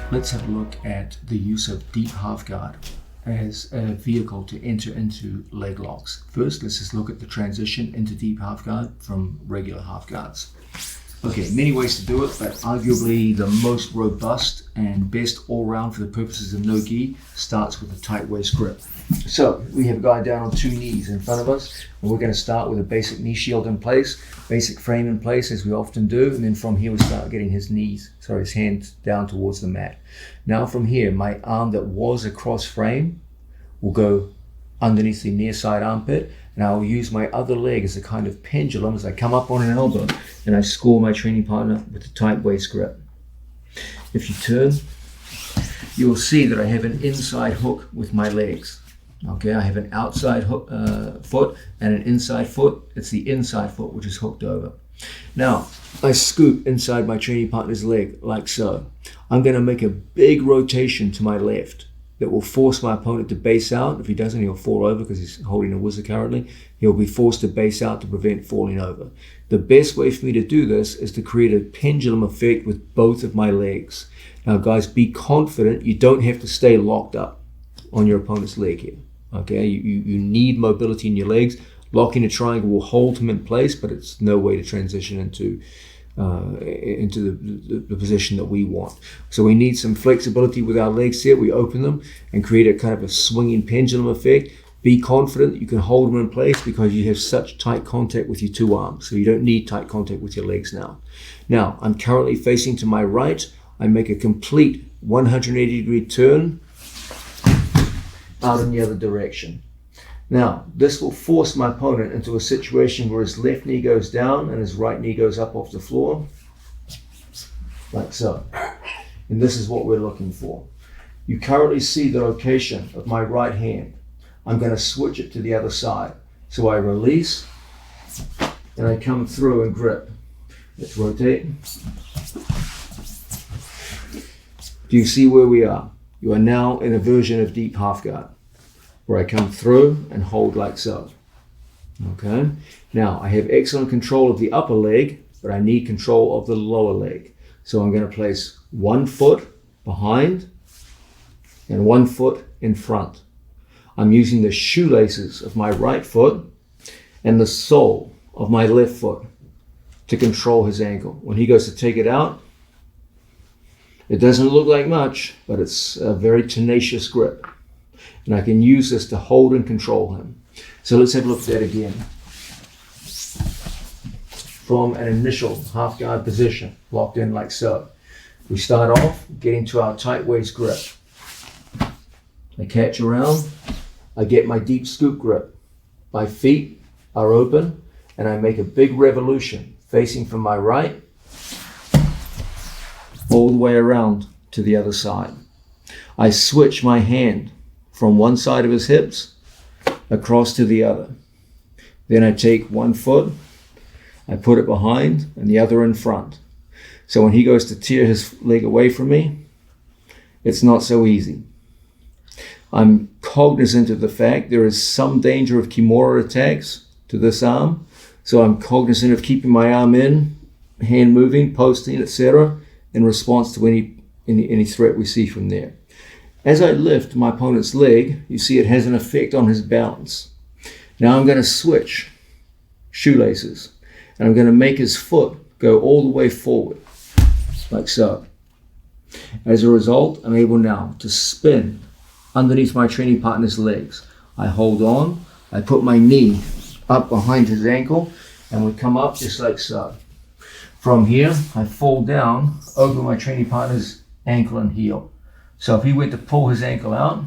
Let's have a look at the use of deep half guard as a vehicle to enter into leg locks. First, let's just look at the transition into deep half guard from regular half guards. Okay, many ways to do it, but arguably the most robust and best all round for the purposes of no gi starts with a tight waist grip. So we have a guy down on two knees in front of us, and we're going to start with a basic knee shield in place, basic frame in place as we often do, and then from here we start getting his hand down towards the mat. Now from here, my arm that was across frame will go underneath the near side armpit, and I'll use my other leg as a kind of pendulum as I come up on an elbow and I score my training partner with a tight waist grip. If you turn, you will see that I have an inside hook with my legs. Okay, I have an outside foot and an inside foot. It's the inside foot which is hooked over. Now, I scoop inside my training partner's leg like so. I'm going to make a big rotation to my left that will force my opponent to base out. If he doesn't, he'll fall over because he's holding a whizzer currently. He'll be forced to base out to prevent falling over. The best way for me to do this is to create a pendulum effect with both of my legs. Now guys, be confident. You don't have to stay locked up on your opponent's leg here. Okay, you need mobility in your legs. Locking a triangle will hold him in place, but it's no way to transition into the position that we want. So we need some flexibility with our legs here. We open them and create a kind of a swinging pendulum effect. Be confident that you can hold them in place because you have such tight contact with your two arms. So you don't need tight contact with your legs now. Now, I'm currently facing to my right. I make a complete 180-degree turn out in the other direction. Now, this will force my opponent into a situation where his left knee goes down and his right knee goes up off the floor, like so. And this is what we're looking for. You currently see the location of my right hand. I'm going to switch it to the other side. So I release and I come through and grip. Let's rotate. Do you see where we are? You are now in a version of deep half guard, where I come through and hold like so. Okay. Now I have excellent control of the upper leg, but I need control of the lower leg. So I'm going to place 1 foot behind and 1 foot in front. I'm using the shoelaces of my right foot and the sole of my left foot to control his ankle. When he goes to take it out, it doesn't look like much, but it's a very tenacious grip. And I can use this to hold and control him. So let's have a look at that again. From an initial half guard position, locked in like so. We start off getting to our tight waist grip. I catch around, I get my deep scoop grip. My feet are open and I make a big revolution facing from my right all the way around to the other side. I switch my hand from one side of his hips across to the other. Then I take 1 foot, I put it behind and the other in front. So when he goes to tear his leg away from me, it's not so easy. I'm cognizant of the fact there is some danger of kimura attacks to this arm. So I'm cognizant of keeping my arm in, hand moving, posting, etc. in response to any threat we see from there. As I lift my opponent's leg, you see it has an effect on his balance. Now I'm going to switch shoelaces and I'm going to make his foot go all the way forward, like so. As a result, I'm able now to spin underneath my training partner's legs. I hold on, I put my knee up behind his ankle and we come up just like so. From here, I fall down over my training partner's ankle and heel. So if he went to pull his ankle out,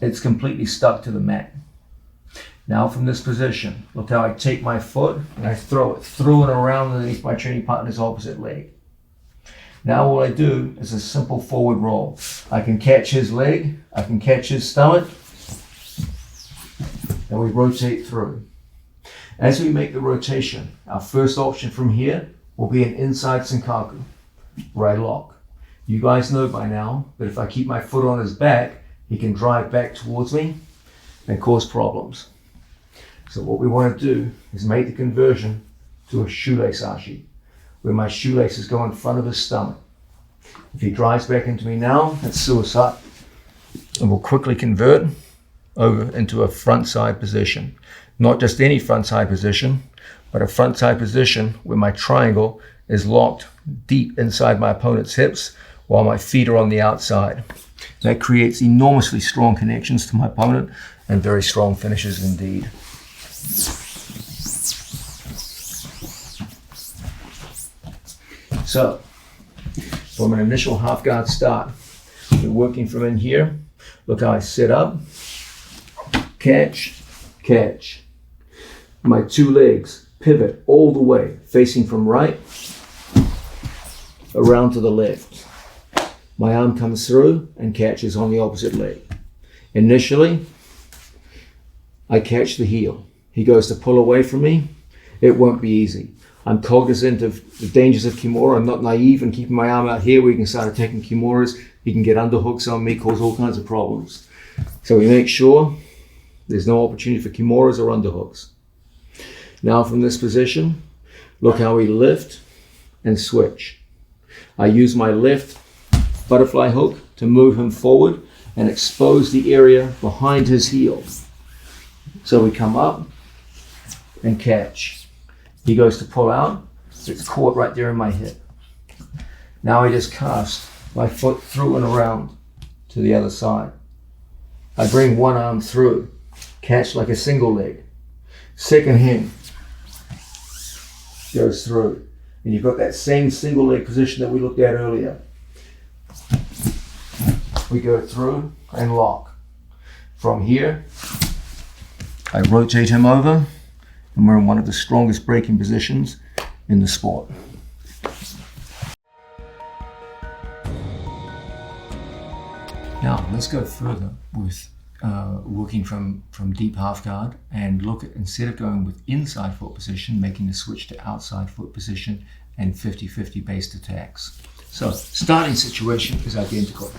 it's completely stuck to the mat. Now from this position, look how I take my foot and I throw it through and around underneath my training partner's opposite leg. Now all I do is a simple forward roll. I can catch his leg, I can catch his stomach, and we rotate through. As we make the rotation, our first option from here will be an inside Senkaku, where I lock. You guys know by now that if I keep my foot on his back, he can drive back towards me and cause problems. So what we want to do is make the conversion to a shoelace ashi, where my shoelaces go in front of his stomach. If he drives back into me now, that's suicide. And we'll quickly convert over into a front side position. Not just any front side position, but a front side position where my triangle is locked deep inside my opponent's hips while my feet are on the outside. That creates enormously strong connections to my opponent and very strong finishes indeed. So, from an initial half guard start, we're working from in here. Look how I set up, catch, catch. My two legs pivot all the way, facing from right around to the left. My arm comes through and catches on the opposite leg. Initially, I catch the heel. He goes to pull away from me. It won't be easy. I'm cognizant of the dangers of Kimura. I'm not naive and keeping my arm out here where he can start attacking Kimuras. He can get underhooks on me, cause all kinds of problems. So we make sure there's no opportunity for Kimuras or underhooks. Now from this position, look how we lift and switch. I use my left butterfly hook to move him forward and expose the area behind his heel. So we come up and catch. He goes to pull out, it's caught right there in my hip. Now I just cast my foot through and around to the other side. I bring one arm through, catch like a single leg. Second hand goes through. And you've got that same single leg position that we looked at earlier. We go through and lock. From here, I rotate him over, and we're in one of the strongest breaking positions in the sport. Now, let's go further with working from deep half guard and look at, instead of going with inside foot position, making the switch to outside foot position and 50-50 based attacks. So, starting situation is identical.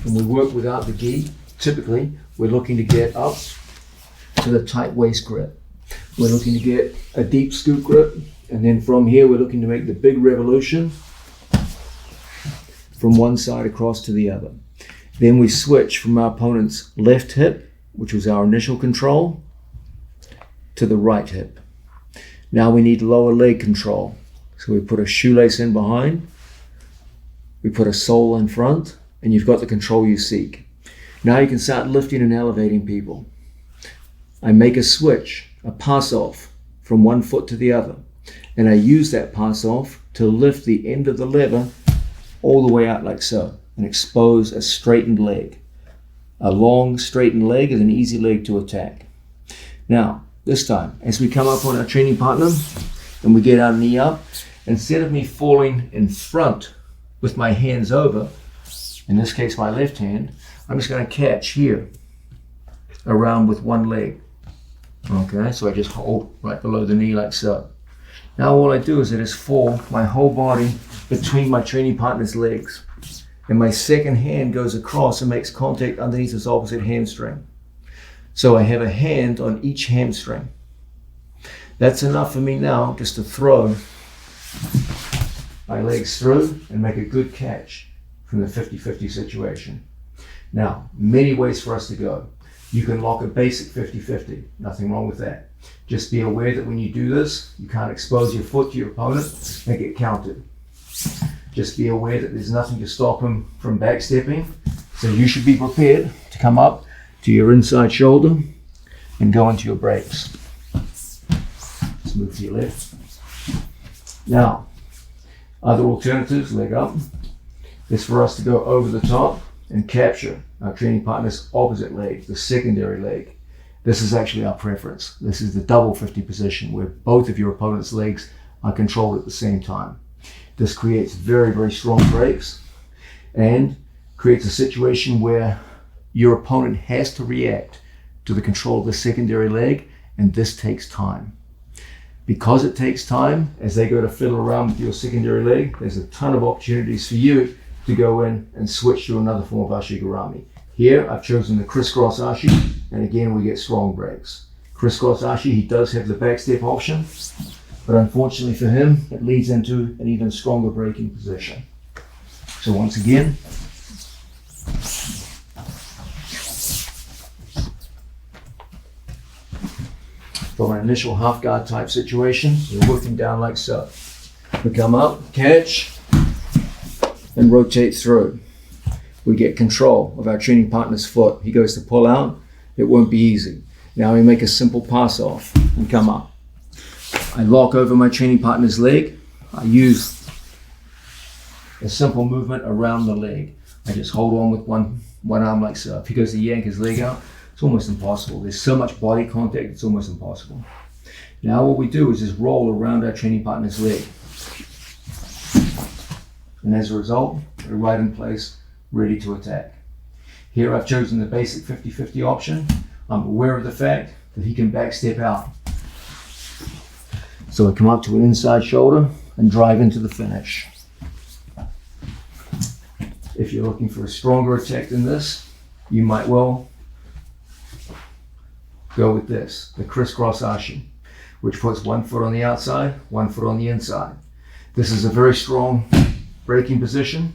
When we work without the gi, typically we're looking to get up to the tight waist grip. We're looking to get a deep scoop grip, and then from here we're looking to make the big revolution from one side across to the other. Then we switch from our opponent's left hip, which was our initial control, to the right hip. Now we need lower leg control. So we put a shoelace in behind, we put a sole in front, and you've got the control you seek. Now you can start lifting and elevating people. I make a switch, a pass off from one foot to the other, and I use that pass off to lift the end of the lever all the way out like so and expose a straightened leg. A long straightened leg is an easy leg to attack. Now, this time, as we come up on our training partner and we get our knee up, instead of me falling in front with my hands over, in this case my left hand, I'm just going to catch here around with one leg. Okay, so I just hold right below the knee like so. Now all I do is I just fall my whole body between my training partner's legs. And my second hand goes across and makes contact underneath his opposite hamstring. So I have a hand on each hamstring. That's enough for me now just to throw my legs through and make a good catch from the 50-50 situation. Now, many ways for us to go. You can lock a basic 50-50, nothing wrong with that. Just be aware that when you do this, you can't expose your foot to your opponent and get counted. Just be aware that there's nothing to stop him from backstepping. So you should be prepared to come up to your inside shoulder and go into your breaks. Let's move to your left. Now, other alternatives, leg up, is for us to go over the top and capture our training partner's opposite leg, the secondary leg. This is actually our preference. This is the double 50 position where both of your opponent's legs are controlled at the same time. This creates very, very strong breaks and creates a situation where your opponent has to react to the control of the secondary leg, and this takes time. Because it takes time, as they go to fiddle around with your secondary leg, there's a ton of opportunities for you to go in and switch to another form of Ashigarami. Here, I've chosen the crisscross Ashi, and again, we get strong breaks. Crisscross Ashi, he does have the back step option, But unfortunately for him, it leads into an even stronger braking position. So once again, from an initial half guard type situation, we're working down like so. We come up, catch, and rotate through. We get control of our training partner's foot. He goes to pull out, it won't be easy. Now we make a simple pass off and come up. I lock over my training partner's leg. I use a simple movement around the leg. I just hold on with one arm like so. If he goes to yank his leg out, it's almost impossible. There's so much body contact, it's almost impossible. Now what we do is just roll around our training partner's leg. And as a result, we're right in place, ready to attack. Here I've chosen the basic 50-50 option. I'm aware of the fact that he can back step out. So I come up to an inside shoulder and drive into the finish. If you're looking for a stronger attack than this, you might well go with this, the crisscross ashi, which puts one foot on the outside, one foot on the inside. This is a very strong braking position,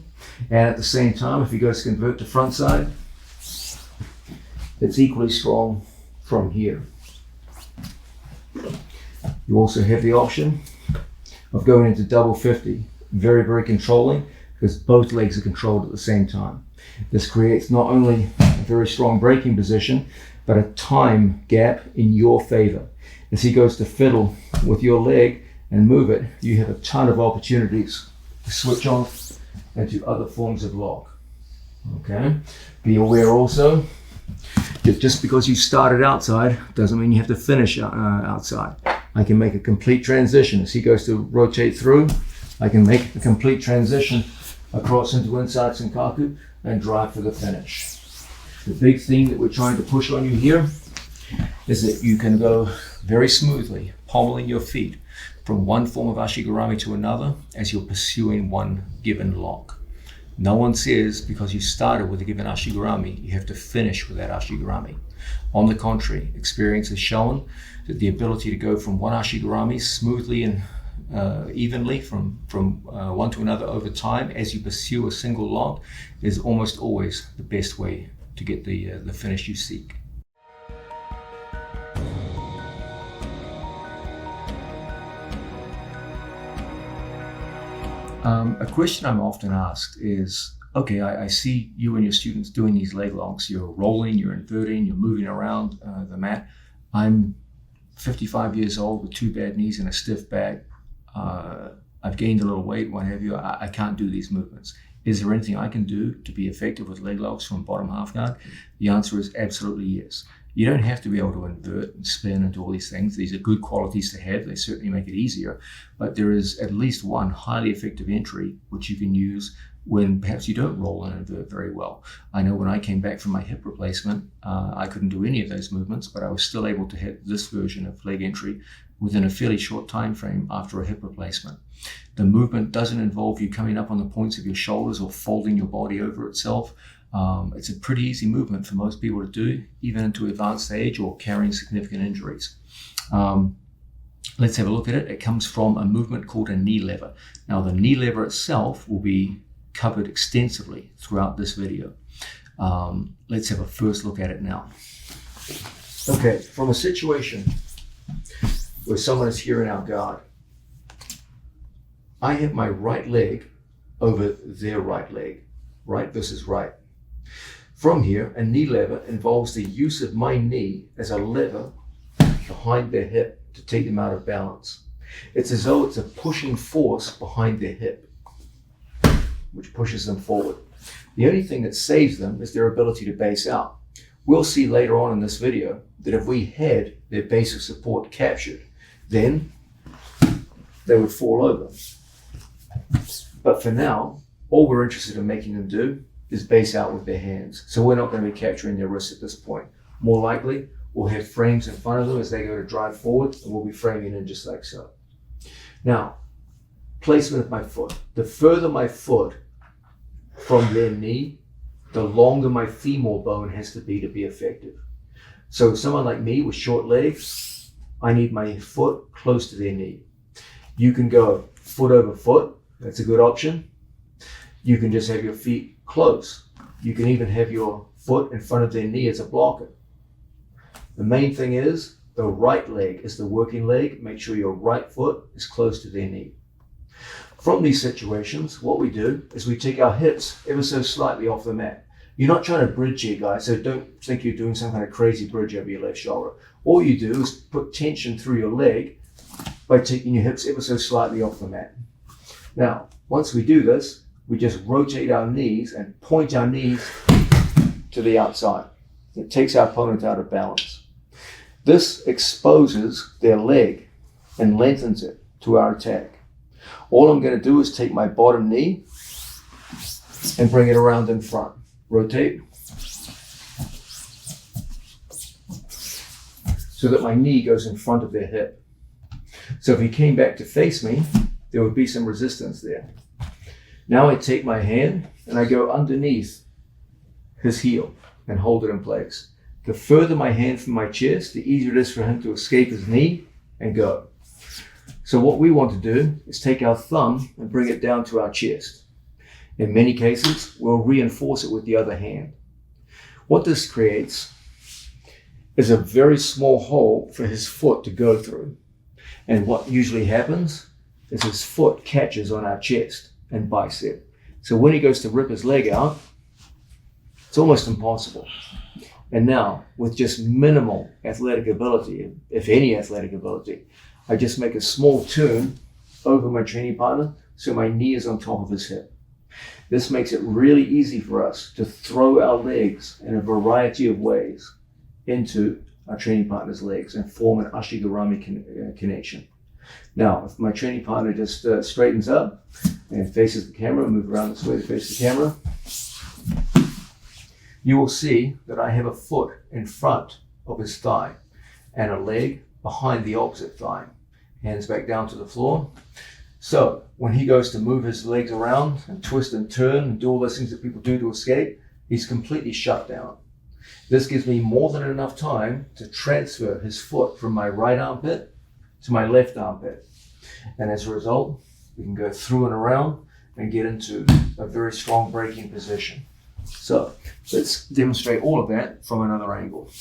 and at the same time, if he goes to convert to front side, it's equally strong from here. You also have the option of going into double 50, very, very controlling, because both legs are controlled at the same time. This creates not only a very strong braking position, but a time gap in your favor. As he goes to fiddle with your leg and move it, you have a ton of opportunities to switch on into other forms of lock. Okay? Be aware also that just because you started outside doesn't mean you have to finish outside. I can make a complete transition. As he goes to rotate through, I can make a complete transition across into inside Senkaku and drive for the finish. The big thing that we're trying to push on you here is that you can go very smoothly, pommeling your feet from one form of ashigurami to another as you're pursuing one given lock. No one says because you started with a given ashigurami, you have to finish with that ashigurami. On the contrary, experience has shown that the ability to go from one ashigurami smoothly and evenly from one to another over time as you pursue a single lock is almost always the best way to get the finish you seek. A question I'm often asked is, okay, I see you and your students doing these leg locks. You're rolling, you're inverting, you're moving around the mat. I'm 55 years old with 2 bad knees and a stiff back. I've gained a little weight, what have you. I can't do these movements. Is there anything I can do to be effective with leg locks from bottom half guard? The answer is absolutely yes. You don't have to be able to invert and spin and do all these things. These are good qualities to have. They certainly make it easier. But there is at least one highly effective entry which you can use when perhaps you don't roll and invert very well. I know when I came back from my hip replacement, I couldn't do any of those movements, but I was still able to hit this version of leg entry within a fairly short time frame after a hip replacement. The movement doesn't involve you coming up on the points of your shoulders or folding your body over itself. It's a pretty easy movement for most people to do, even into advanced age or carrying significant injuries. Let's have a look at it. It comes from a movement called a knee lever. Now, the knee lever itself will be covered extensively throughout this video. Let's have a first look at it now. Okay, from a situation where someone is here in our guard, I have my right leg over their right leg, right versus right. From here, a knee lever involves the use of my knee as a lever behind their hip to take them out of balance. It's as though it's a pushing force behind their hip, which pushes them forward. The only thing that saves them is their ability to base out. We'll see later on in this video that if we had their base of support captured, then they would fall over. But for now, all we're interested in making them do is base out with their hands. So we're not going to be capturing their wrists at this point. More likely, we'll have frames in front of them as they go to drive forward, and we'll be framing in just like so. Now, placement of my foot. The further my foot from their knee, the longer my femur bone has to be effective. So someone like me with short legs, I need my foot close to their knee. You can go foot over foot. That's a good option. You can just have your feet close. You can even have your foot in front of their knee as a blocker. The main thing is the right leg is the working leg. Make sure your right foot is close to their knee. From these situations, what we do is we take our hips ever so slightly off the mat. You're not trying to bridge here, guys, so don't think you're doing some kind of crazy bridge over your left shoulder. All you do is put tension through your leg by taking your hips ever so slightly off the mat. Now, once we do this, we just rotate our knees and point our knees to the outside. It takes our opponent out of balance. This exposes their leg and lengthens it to our attack. All I'm going to do is take my bottom knee and bring it around in front. Rotate. So that my knee goes in front of their hip. So if he came back to face me, there would be some resistance there. Now I take my hand and I go underneath his heel and hold it in place. The further my hand from my chest, the easier it is for him to escape his knee and go. So what we want to do is take our thumb and bring it down to our chest. In many cases, we'll reinforce it with the other hand. What this creates is a very small hole for his foot to go through. And what usually happens is his foot catches on our chest and bicep. So when he goes to rip his leg out, it's almost impossible. And now, with just minimal athletic ability, if any athletic ability, I just make a small turn over my training partner so my knee is on top of his hip. This makes it really easy for us to throw our legs in a variety of ways into our training partner's legs and form an ashigarami connection. Now, if my training partner just straightens up and faces the camera, move around this way to face the camera, you will see that I have a foot in front of his thigh and a leg behind the opposite thigh. Hands back down to the floor. So when he goes to move his legs around and twist and turn and do all those things that people do to escape, he's completely shut down. This gives me more than enough time to transfer his foot from my right armpit to my left armpit. And as a result, we can go through and around and get into a very strong braking position. So let's demonstrate all of that from another angle.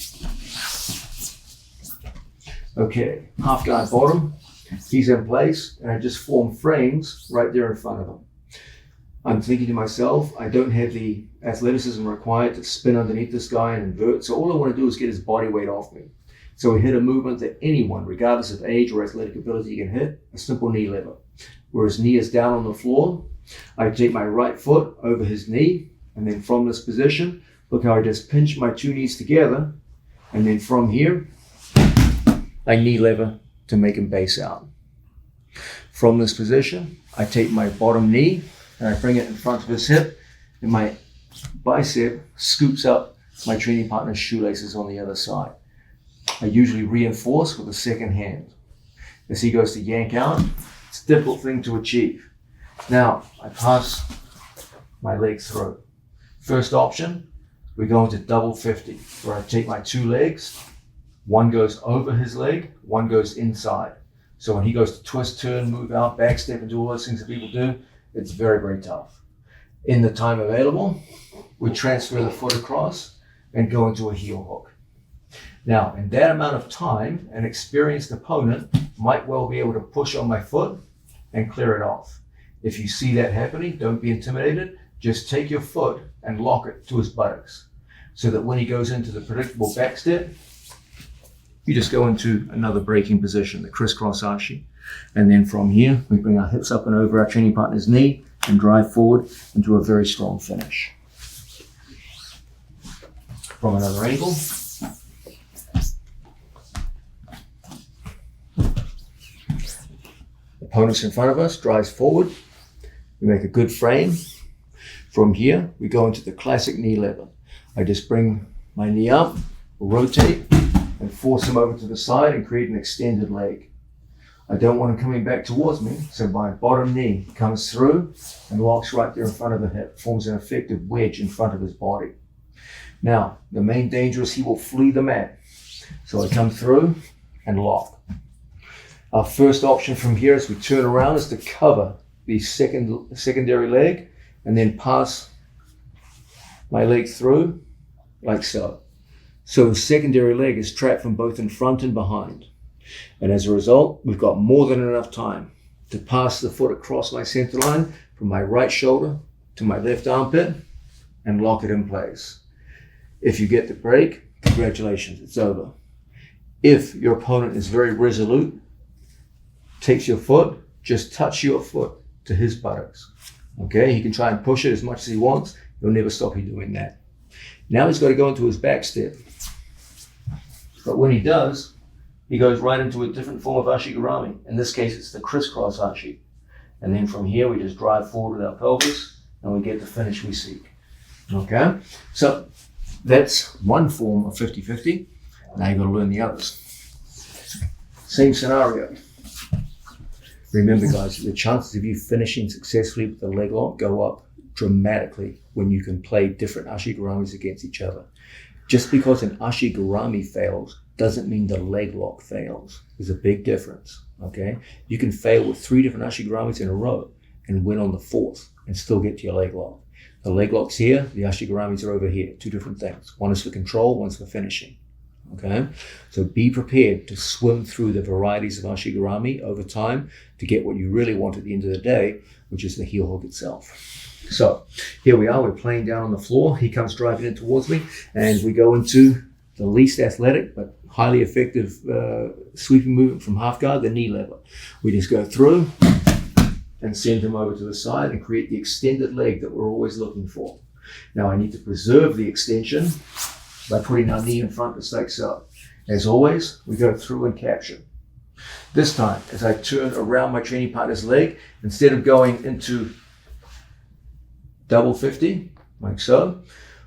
Okay, half guard bottom, he's in place, and I just form frames right there in front of him. I'm thinking to myself, I don't have the athleticism required to spin underneath this guy and invert, so all I want to do is get his body weight off me. So we hit a movement that anyone, regardless of age or athletic ability, can hit, a simple knee lever. Where his knee is down on the floor, I take my right foot over his knee, and then from this position, look how I just pinch my two knees together, and then from here, I knee lever to make him base out. From this position, I take my bottom knee and I bring it in front of his hip, and my bicep scoops up my training partner's shoelaces on the other side. I usually reinforce with a second hand. As he goes to yank out, it's a difficult thing to achieve. Now, I pass my legs through. First option, we go into double 50, where I take my two legs, one goes over his leg, one goes inside. So when he goes to twist, turn, move out, back step, and do all those things that people do, it's very, very tough. In the time available, we transfer the foot across and go into a heel hook. Now, in that amount of time, an experienced opponent might well be able to push on my foot and clear it off. If you see that happening, don't be intimidated. Just take your foot and lock it to his buttocks so that when he goes into the predictable back step, you just go into another braking position, the crisscross ashi. And then from here, we bring our hips up and over our training partner's knee and drive forward into a very strong finish. From another angle. Opponent's in front of us, drives forward. We make a good frame. From here, we go into the classic knee lever. I just bring my knee up, rotate, and force him over to the side and create an extended leg. I don't want him coming back towards me, so my bottom knee comes through and locks right there in front of the hip, forms an effective wedge in front of his body. Now, the main danger is he will flee the mat. So I come through and lock. Our first option from here as we turn around is to cover the secondary leg and then pass my leg through like so. So the secondary leg is trapped from both in front and behind. And as a result, we've got more than enough time to pass the foot across my center line from my right shoulder to my left armpit and lock it in place. If you get the break, congratulations, it's over. If your opponent is very resolute, takes your foot, just touch your foot to his buttocks. Okay, he can try and push it as much as he wants. He'll never stop you doing that. Now he's got to go into his back step. But when he does, he goes right into a different form of ashigarami. In this case, it's the crisscross ashi. And then from here, we just drive forward with our pelvis and we get the finish we seek. Okay, so that's one form of 50-50. Now you've got to learn the others. Same scenario. Remember, guys, the chances of you finishing successfully with the leg lock go up dramatically when you can play different ashigaramis against each other. Just because an ashigarami fails doesn't mean the leg lock fails. There's a big difference, okay? You can fail with 3 different ashigaramis in a row and win on the 4th and still get to your leg lock. The leg lock's here, the ashigaramis are over here. 2 different things. One is for control, one's for finishing. Okay, so be prepared to swim through the varieties of ashigarami over time to get what you really want at the end of the day, which is the heel hook itself. So here we are, we're playing down on the floor. He comes driving in towards me and we go into the least athletic but highly effective sweeping movement from half guard, the knee lever. We just go through and send him over to the side and create the extended leg that we're always looking for. Now I need to preserve the extension by putting our knee in front just like so. As always, we go through and capture. This time, as I turn around my training partner's leg, instead of going into double 50, like so,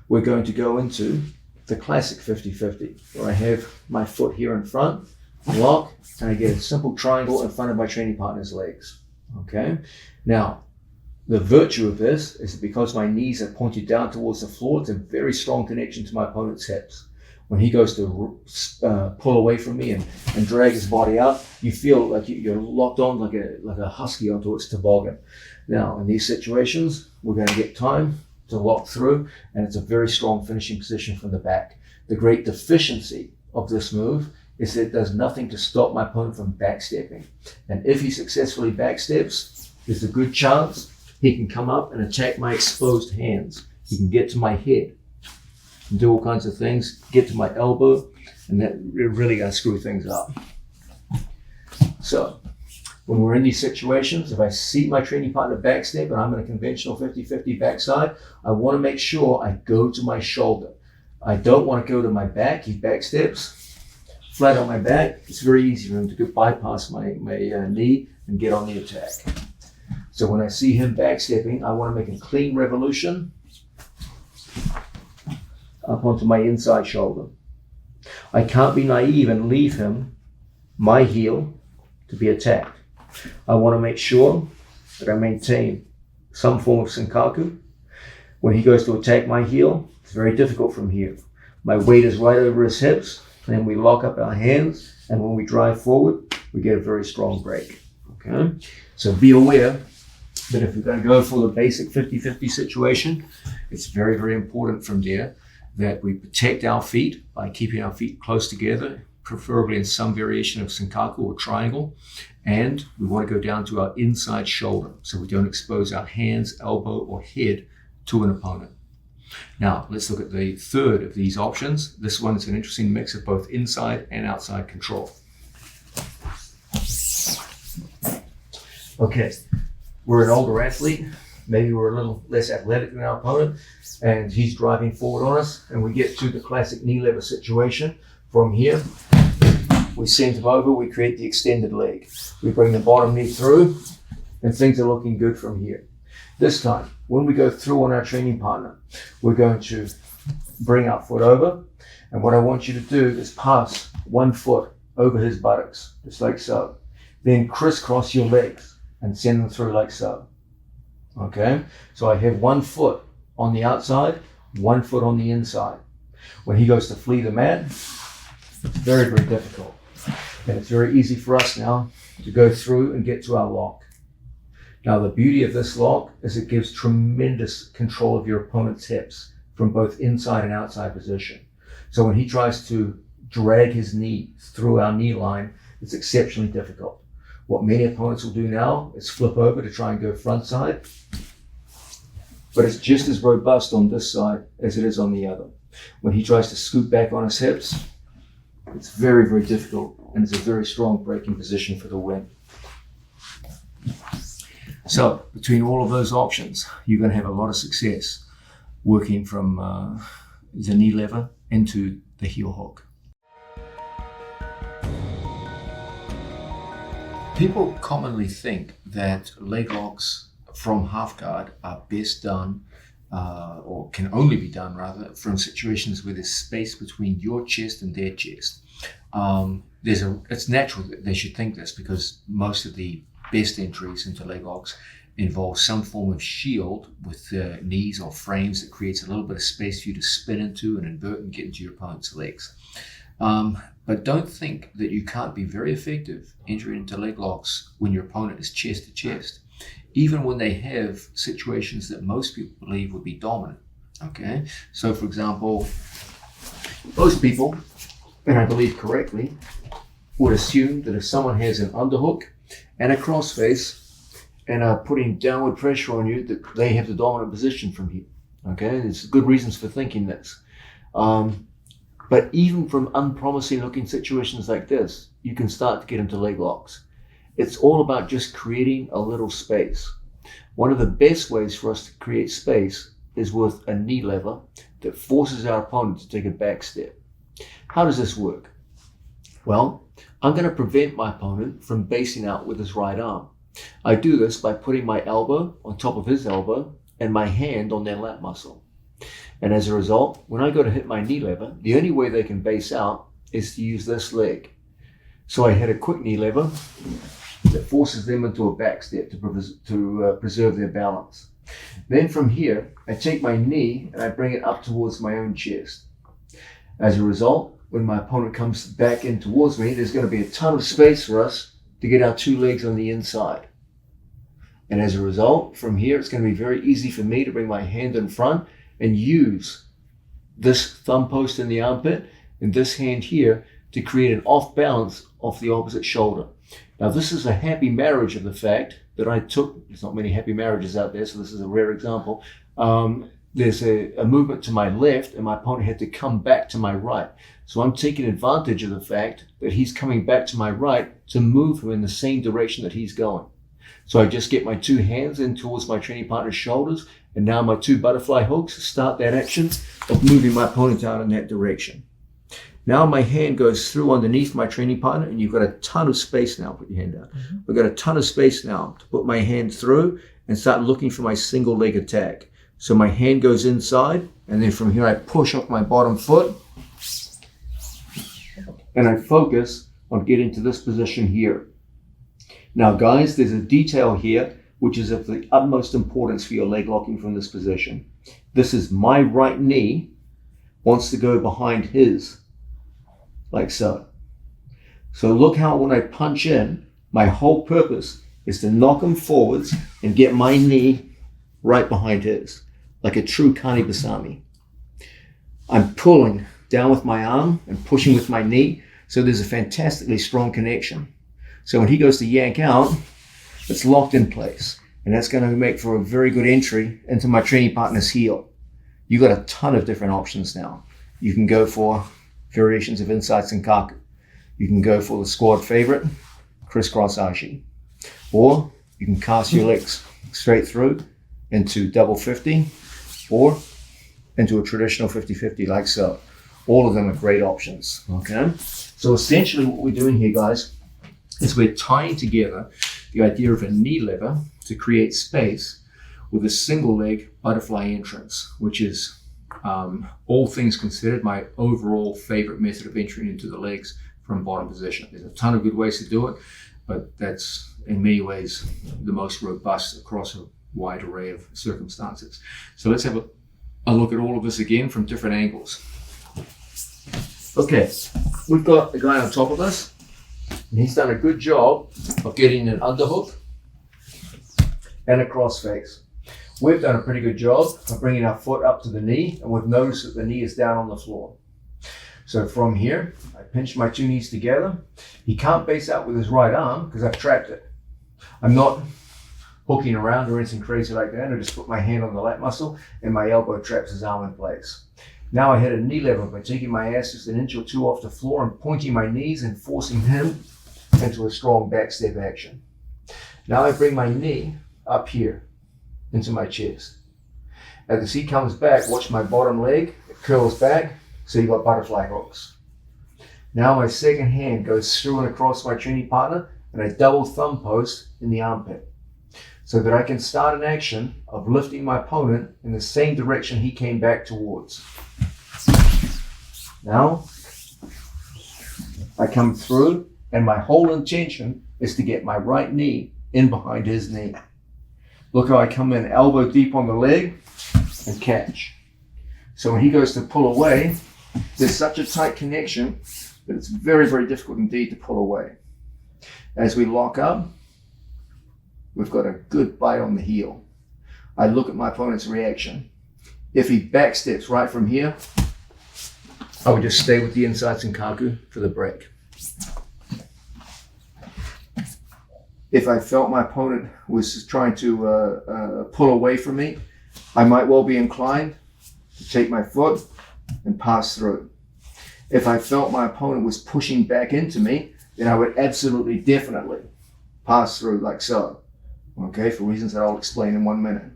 we're going to go into the classic 50-50, where I have my foot here in front, lock, and I get a simple triangle in front of my training partner's legs. Okay? Now, the virtue of this is that because my knees are pointed down towards the floor, it's a very strong connection to my opponent's hips. When he goes to pull away from me and drag his body out, you feel like you're locked on like a husky onto its toboggan. Now, in these situations, we're going to get time to lock through, and it's a very strong finishing position from the back. The great deficiency of this move is that it does nothing to stop my opponent from backstepping. And if he successfully backsteps, there's a good chance he can come up and attack my exposed hands. He can get to my head and do all kinds of things, get to my elbow, and that really going to screw things up. So when we're in these situations, if I see my training partner backstep and I'm in a conventional 50-50 backside, I want to make sure I go to my shoulder. I don't want to go to my back. He backsteps flat on my back. It's very easy for him to bypass my knee and get on the attack. So when I see him backstepping, I want to make a clean revolution up onto my inside shoulder. I can't be naive and leave him, my heel, to be attacked. I want to make sure that I maintain some form of senkaku. When he goes to attack my heel, it's very difficult from here. My weight is right over his hips, and we lock up our hands, and when we drive forward, we get a very strong break. Okay? So be aware that if we're going to go for the basic 50-50 situation, it's very, very important from there that we protect our feet by keeping our feet close together, preferably in some variation of senkaku or triangle. And we want to go down to our inside shoulder so we don't expose our hands, elbow, or head to an opponent. Now, let's look at the third of these options. This one is an interesting mix of both inside and outside control. Okay. We're an older athlete, maybe we're a little less athletic than our opponent, and he's driving forward on us, and we get to the classic knee lever situation. From here, we send him over, we create the extended leg. We bring the bottom knee through, and things are looking good from here. This time, when we go through on our training partner, we're going to bring our foot over, and what I want you to do is pass one foot over his buttocks, just like so. Then crisscross your legs and send them through like so. Okay? So I have one foot on the outside, one foot on the inside. When he goes to flee the mat, it's very, very difficult. And it's very easy for us now to go through and get to our lock. Now, the beauty of this lock is it gives tremendous control of your opponent's hips from both inside and outside position. So when he tries to drag his knee through our knee line, it's exceptionally difficult. What many opponents will do now is flip over to try and go front side, but it's just as robust on this side as it is on the other. When he tries to scoot back on his hips, it's very, very difficult, and it's a very strong breaking position for the win. So between all of those options, you're going to have a lot of success working from the knee lever into the heel hook. People commonly think that leg locks from half guard are best done, or can only be done rather, from situations where there's space between your chest and their chest. It's natural that they should think this, because most of the best entries into leg locks involve some form of shield with knees or frames that creates a little bit of space for you to spin into and invert and get into your opponent's legs. But don't think that you can't be very effective entering into leg locks when your opponent is chest to chest, even when they have situations that most people believe would be dominant. Okay, so for example, most people, and I believe correctly, would assume that if someone has an underhook and a crossface and are putting downward pressure on you, that they have the dominant position from here. Okay, there's good reasons for thinking this. But even from unpromising looking situations like this, you can start to get into leg locks. It's all about just creating a little space. One of the best ways for us to create space is with a knee lever that forces our opponent to take a back step. How does this work? Well, I'm going to prevent my opponent from basing out with his right arm. I do this by putting my elbow on top of his elbow and my hand on their lat muscle. And as a result, when I go to hit my knee lever, the only way they can base out is to use this leg. So I hit a quick knee lever that forces them into a back step to preserve their balance. Then from here, I take my knee and I bring it up towards my own chest. As a result, when my opponent comes back in towards me, there's going to be a ton of space for us to get our two legs on the inside. And as a result, from here, it's going to be very easy for me to bring my hand in front and use this thumb post in the armpit and this hand here to create an off balance off the opposite shoulder. Now, this is a happy marriage of the fact that there's not many happy marriages out there, so this is a rare example. There's a movement to my left and my opponent had to come back to my right. So I'm taking advantage of the fact that he's coming back to my right to move him in the same direction that he's going. So I just get my two hands in towards my training partner's shoulders, and now my two butterfly hooks start that action of moving my opponent out in that direction. Now my hand goes through underneath my training partner, and you've got a ton of space now. Put your hand out. Mm-hmm. We've got a ton of space now to put my hand through and start looking for my single leg attack. So my hand goes inside, and then from here I push off my bottom foot, and I focus on getting to this position here. Now guys, there's a detail here which is of the utmost importance for your leg locking from this position. This is my right knee wants to go behind his, like so. So look how when I punch in, my whole purpose is to knock him forwards and get my knee right behind his, like a true Kani Basami. I'm pulling down with my arm and pushing with my knee, so there's a fantastically strong connection. So when he goes to yank out, it's locked in place, and that's going to make for a very good entry into my training partner's heel. You got a ton of different options now. You can go for variations of inside Senkaku. You can go for the squad favorite, crisscross ashi. Or you can cast your legs straight through into double 50 or into a traditional 50-50 like so. All of them are great options, okay? So essentially what we're doing here, guys, is we're tying together the idea of a knee lever to create space with a single leg butterfly entrance, which is all things considered my overall favorite method of entering into the legs from bottom position. There's a ton of good ways to do it, but that's in many ways the most robust across a wide array of circumstances. So let's have a look at all of this again from different angles. Okay, we've got the guy on top of us. And he's done a good job of getting an underhook and a crossface. We've done a pretty good job of bringing our foot up to the knee, and we've noticed that the knee is down on the floor. So from here, I pinch my two knees together. He can't base out with his right arm because I've trapped it. I'm not hooking around or anything crazy like that. I just put my hand on the lat muscle and my elbow traps his arm in place. Now I hit a knee level by taking my ass just an inch or two off the floor and pointing my knees and forcing him into a strong back step action. Now I bring my knee up here into my chest. As he comes back, watch my bottom leg, it curls back, so you got butterfly hooks. Now my second hand goes through and across my training partner and I double thumb post in the armpit so that I can start an action of lifting my opponent in the same direction he came back towards. Now I come through and my whole intention is to get my right knee in behind his knee. Look how I come in elbow deep on the leg and catch. So when he goes to pull away, there's such a tight connection that it's very, very difficult indeed to pull away. As we lock up, we've got a good bite on the heel. I look at my opponent's reaction. If he backsteps right from here, I would just stay with the inside Senkaku for the break. If I felt my opponent was trying to pull away from me, I might well be inclined to take my foot and pass through. If I felt my opponent was pushing back into me, then I would absolutely, definitely pass through like so. Okay, for reasons that I'll explain in 1 minute.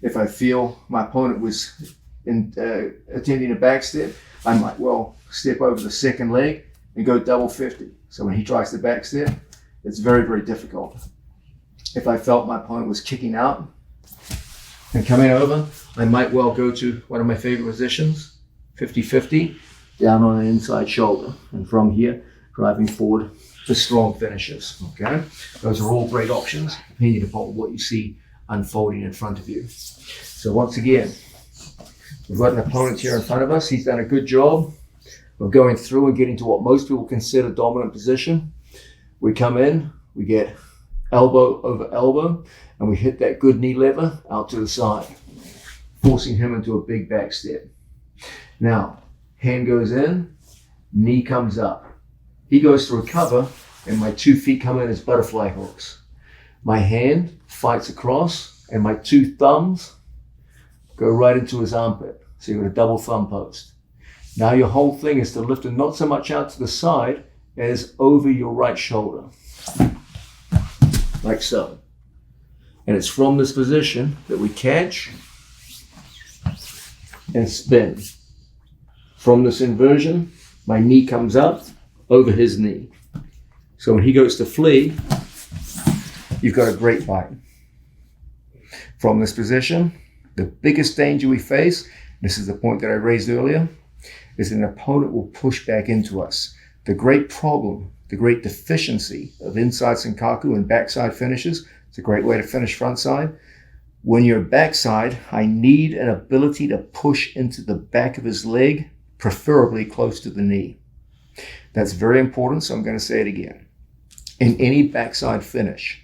If I feel my opponent was attempting a back step, I might well step over the second leg and go double 50. So when he tries to back step, it's very, very difficult. If I felt my opponent was kicking out and coming over, I might well go to one of my favorite positions, 50-50, down on the inside shoulder. And from here, driving forward for strong finishes, okay? Those are all great options, depending upon what you see unfolding in front of you. So once again, we've got an opponent here in front of us. He's done a good job of going through and getting to what most people consider dominant position. We come in, we get elbow over elbow, and we hit that good knee lever out to the side, forcing him into a big back step. Now, hand goes in, knee comes up. He goes to recover, and my 2 feet come in as butterfly hooks. My hand fights across, and my 2 thumbs go right into his armpit. So you've got a double thumb post. Now your whole thing is to lift him not so much out to the side as over your right shoulder, like so. And it's from this position that we catch and spin. From this inversion, my knee comes up over his knee. So when he goes to flee, you've got a great bite. From this position, the biggest danger we face, this is the point that I raised earlier, is an opponent will push back into us. The great problem, the great deficiency of inside Senkaku and backside finishes, it's a great way to finish frontside. When you're backside, I need an ability to push into the back of his leg, preferably close to the knee. That's very important, so I'm going to say it again. In any backside finish,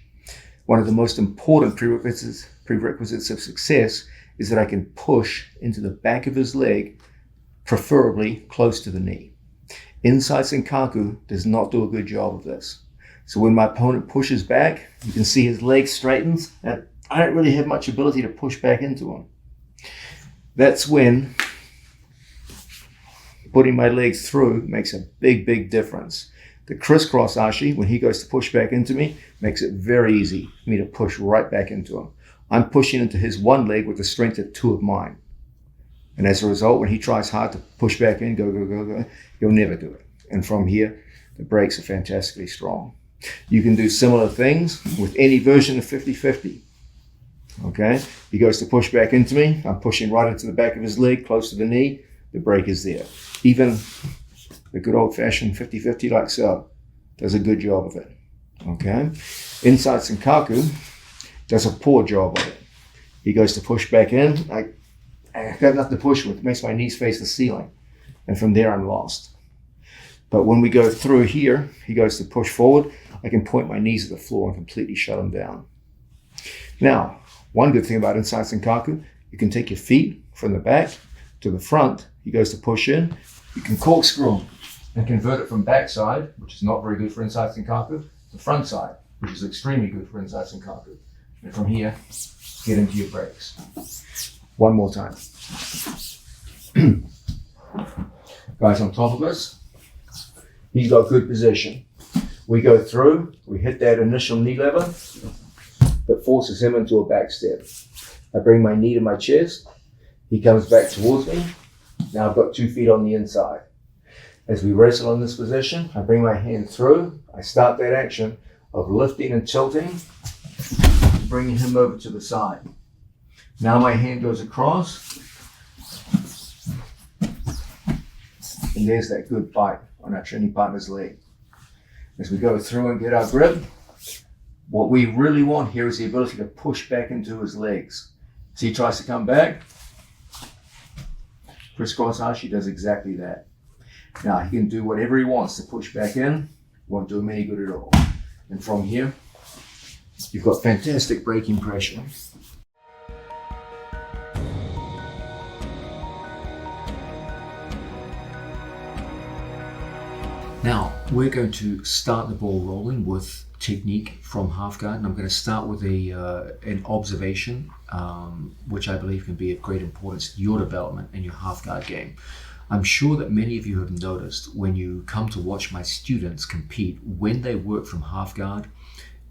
one of the most important prerequisites of success is that I can push into the back of his leg, preferably close to the knee. Inside Senkaku does not do a good job of this. So when my opponent pushes back, you can see his leg straightens, and I don't really have much ability to push back into him. That's when putting my legs through makes a big, big difference. The crisscross ashi, when he goes to push back into me, makes it very easy for me to push right back into him. I'm pushing into his one leg with the strength of 2 of mine. And as a result, when he tries hard to push back in, go, he'll never do it. And from here, the breaks are fantastically strong. You can do similar things with any version of 50-50. Okay? He goes to push back into me. I'm pushing right into the back of his leg, close to the knee. The break is there. Even the good old-fashioned 50-50 like so does a good job of it. Okay? Inside Senkaku does a poor job of it. He goes to push back in. I got nothing to push with. It makes my knees face the ceiling. And from there, I'm lost. But when we go through here, he goes to push forward, I can point my knees at the floor and completely shut him down. Now, one good thing about inside Senkaku, you can take your feet from the back to the front. He goes to push in. You can corkscrew him and convert it from backside, which is not very good for inside Senkaku, to front side, which is extremely good for inside Senkaku. And from here, get into your breaks. One more time. Guys on top of us, he's got good position. We go through, we hit that initial knee lever that forces him into a back step. I bring my knee to my chest. He comes back towards me. Now I've got 2 feet on the inside. As we wrestle in this position, I bring my hand through. I start that action of lifting and tilting, bringing him over to the side. Now my hand goes across, and there's that good bite on our training partner's leg. As we go through and get our grip, what we really want here is the ability to push back into his legs. So he tries to come back. Crisscross Hashi does exactly that. Now he can do whatever he wants to push back in, won't do him any good at all. And from here, you've got fantastic braking pressure. Now, we're going to start the ball rolling with technique from half guard, and I'm going to start with an observation, which I believe can be of great importance to your development in your half guard game. I'm sure that many of you have noticed when you come to watch my students compete, when they work from half guard,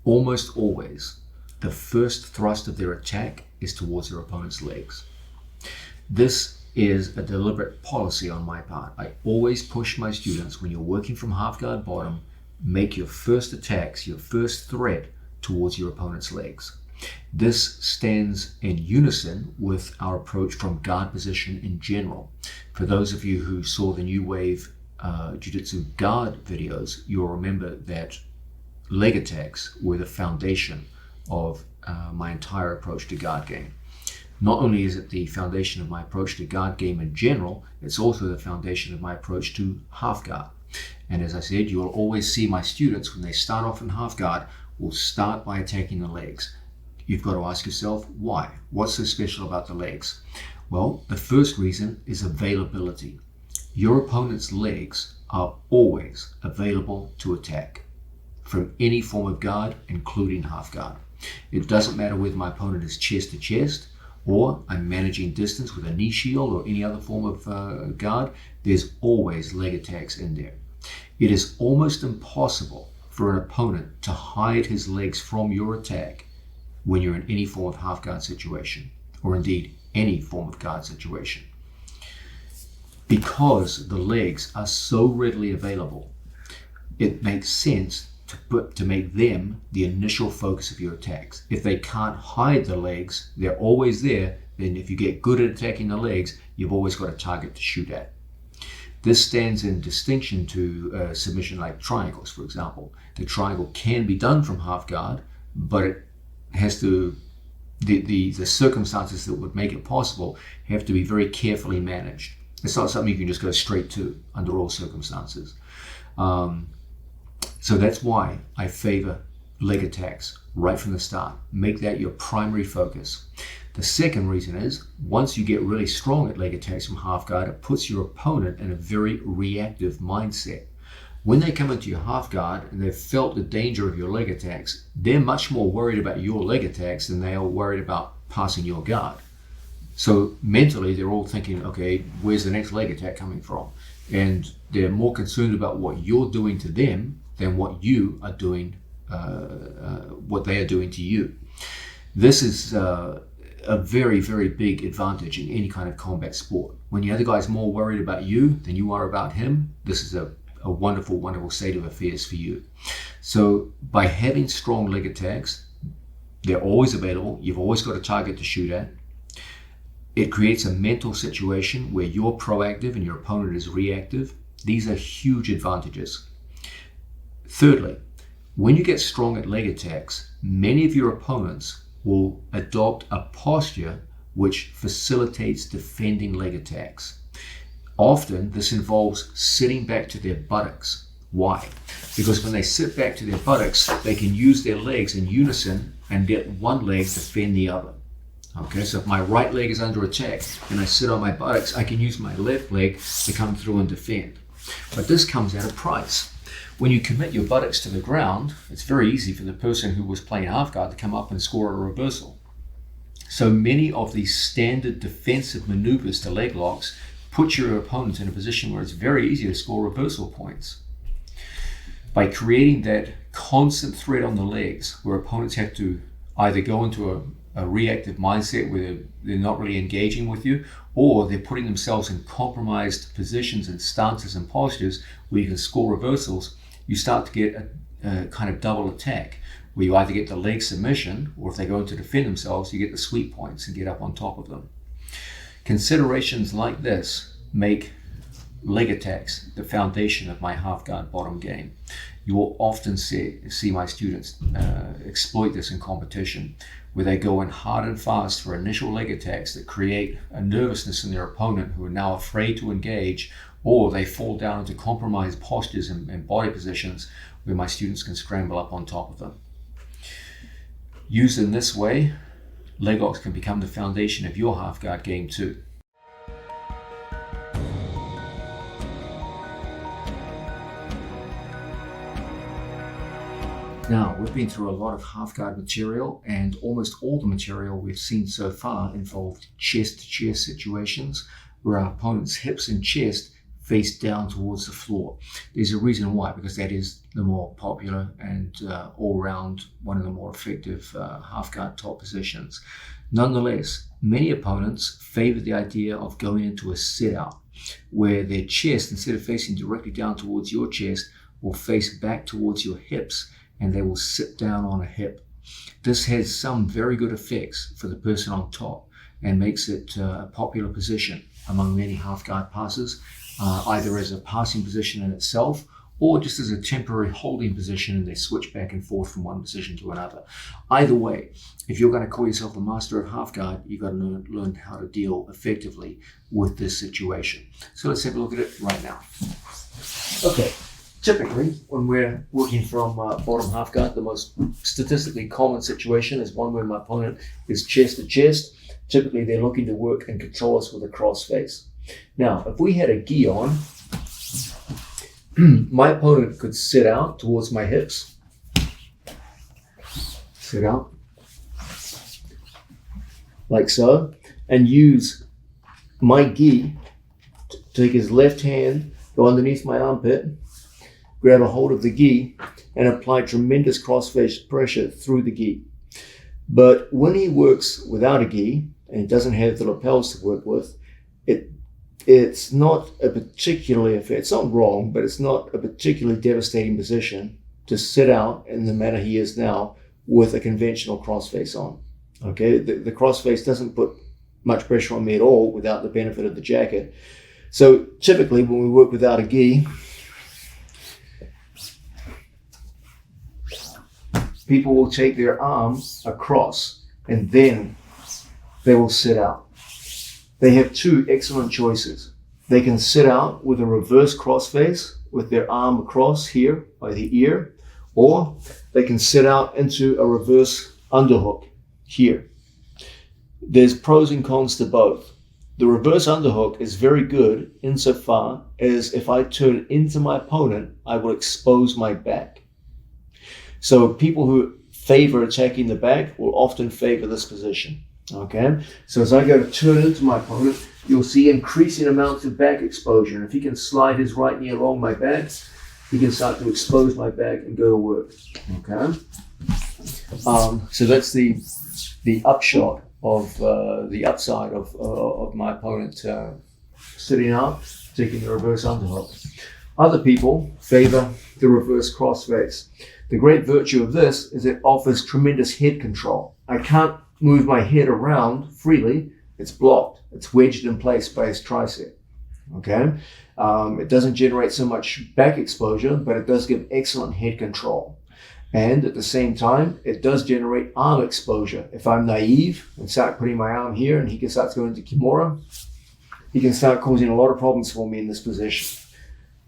almost always the first thrust of their attack is towards their opponent's legs. This is a deliberate policy on my part. I always push my students, when you're working from half guard bottom, make your first attacks, your first threat towards your opponent's legs. This stands in unison with our approach from guard position in general. For those of you who saw the New Wave Jiu-Jitsu guard videos, you'll remember that leg attacks were the foundation of my entire approach to guard game. Not only is it the foundation of my approach to guard game in general, it's also the foundation of my approach to half guard. And as I said, you will always see my students, when they start off in half guard, will start by attacking the legs. You've got to ask yourself, why? What's so special about the legs? Well, the first reason is availability. Your opponent's legs are always available to attack from any form of guard, including half guard. It doesn't matter whether my opponent is chest to chest, or I'm managing distance with a knee shield or any other form of guard, there's always leg attacks in there. It is almost impossible for an opponent to hide his legs from your attack when you're in any form of half guard situation, or indeed any form of guard situation. Because the legs are so readily available, it makes sense to make them the initial focus of your attacks. If they can't hide the legs, they're always there, then if you get good at attacking the legs, you've always got a target to shoot at. This stands in distinction to submission like triangles, for example. The triangle can be done from half guard, but it has to, the circumstances that would make it possible have to be very carefully managed. It's not something you can just go straight to under all circumstances. So that's why I favor leg attacks right from the start. Make that your primary focus. The second reason is, once you get really strong at leg attacks from half guard, it puts your opponent in a very reactive mindset. When they come into your half guard and they've felt the danger of your leg attacks, they're much more worried about your leg attacks than they are worried about passing your guard. So mentally, they're all thinking, okay, where's the next leg attack coming from? And they're more concerned about what you're doing to them than what you are doing, what they are doing to you. This is a very, very big advantage in any kind of combat sport. When the other guy's more worried about you than you are about him, this is a wonderful, wonderful state of affairs for you. So by having strong leg attacks, they're always available. You've always got a target to shoot at. It creates a mental situation where you're proactive and your opponent is reactive. These are huge advantages. Thirdly, when you get strong at leg attacks, many of your opponents will adopt a posture which facilitates defending leg attacks. Often this involves sitting back to their buttocks. Why? Because when they sit back to their buttocks, they can use their legs in unison and let one leg defend the other. Okay, so if my right leg is under attack and I sit on my buttocks, I can use my left leg to come through and defend. But this comes at a price. When you commit your buttocks to the ground, it's very easy for the person who was playing half guard to come up and score a reversal. So many of these standard defensive maneuvers to leg locks put your opponent in a position where it's very easy to score reversal points. By creating that constant threat on the legs, where opponents have to either go into a reactive mindset where they're not really engaging with you, or they're putting themselves in compromised positions and stances and postures where you can score reversals, you start to get a kind of double attack, where you either get the leg submission, or if they go in to defend themselves, you get the sweep points and get up on top of them. Considerations like this make leg attacks the foundation of my half guard bottom game. You will often see my students exploit this in competition, where they go in hard and fast for initial leg attacks that create a nervousness in their opponent who are now afraid to engage, or they fall down into compromised postures and body positions where my students can scramble up on top of them. Used in this way, leg locks can become the foundation of your half guard game too. Now, we've been through a lot of half guard material, and almost all the material we've seen so far involved chest-to-chest situations where our opponent's hips and chest face down towards the floor. There's a reason why, because that is the more popular and all-round one of the more effective half guard top positions. Nonetheless, many opponents favor the idea of going into a sit-out, where their chest, instead of facing directly down towards your chest, will face back towards your hips, and they will sit down on a hip. This has some very good effects for the person on top and makes it a popular position among many half guard passers, either as a passing position in itself or just as a temporary holding position, and they switch back and forth from one position to another. Either way, if you're going to call yourself a master of half guard, you've got to learn how to deal effectively with this situation. So let's have a look at it right now. Okay. Typically, when we're working from bottom half guard, the most statistically common situation is one where my opponent is chest to chest. Typically, they're looking to work and control us with a cross face. Now, if we had a gi on, my opponent could sit out towards my hips. Sit out. Like so. And use my gi to take his left hand, go underneath my armpit, grab a hold of the gi, and apply tremendous cross-face pressure through the gi. But when he works without a gi, and he doesn't have the lapels to work with, it's not a particularly, it's not wrong, but it's not a particularly devastating position to sit out in the manner he is now with a conventional cross-face on. Okay, the cross-face doesn't put much pressure on me at all without the benefit of the jacket. So typically when we work without a gi, people will take their arm across and then they will sit out. They have two excellent choices. They can sit out with a reverse crossface with their arm across here by the ear, or they can sit out into a reverse underhook here. There's pros and cons to both. The reverse underhook is very good insofar as if I turn into my opponent, I will expose my back. So people who favor attacking the back will often favor this position. Okay, so as I go to turn into my opponent, you'll see increasing amounts of back exposure. And if he can slide his right knee along my back, he can start to expose my back and go to work. Okay, so that's the upshot of the upside of my opponent sitting out, taking the reverse underhook. Other people favor the reverse crossface. The great virtue of this is it offers tremendous head control. I can't move my head around freely. It's blocked. It's wedged in place by his tricep. Okay? It doesn't generate so much back exposure, but it does give excellent head control. And at the same time, it does generate arm exposure. If I'm naive and start putting my arm here and he can start going into Kimura, he can start causing a lot of problems for me in this position.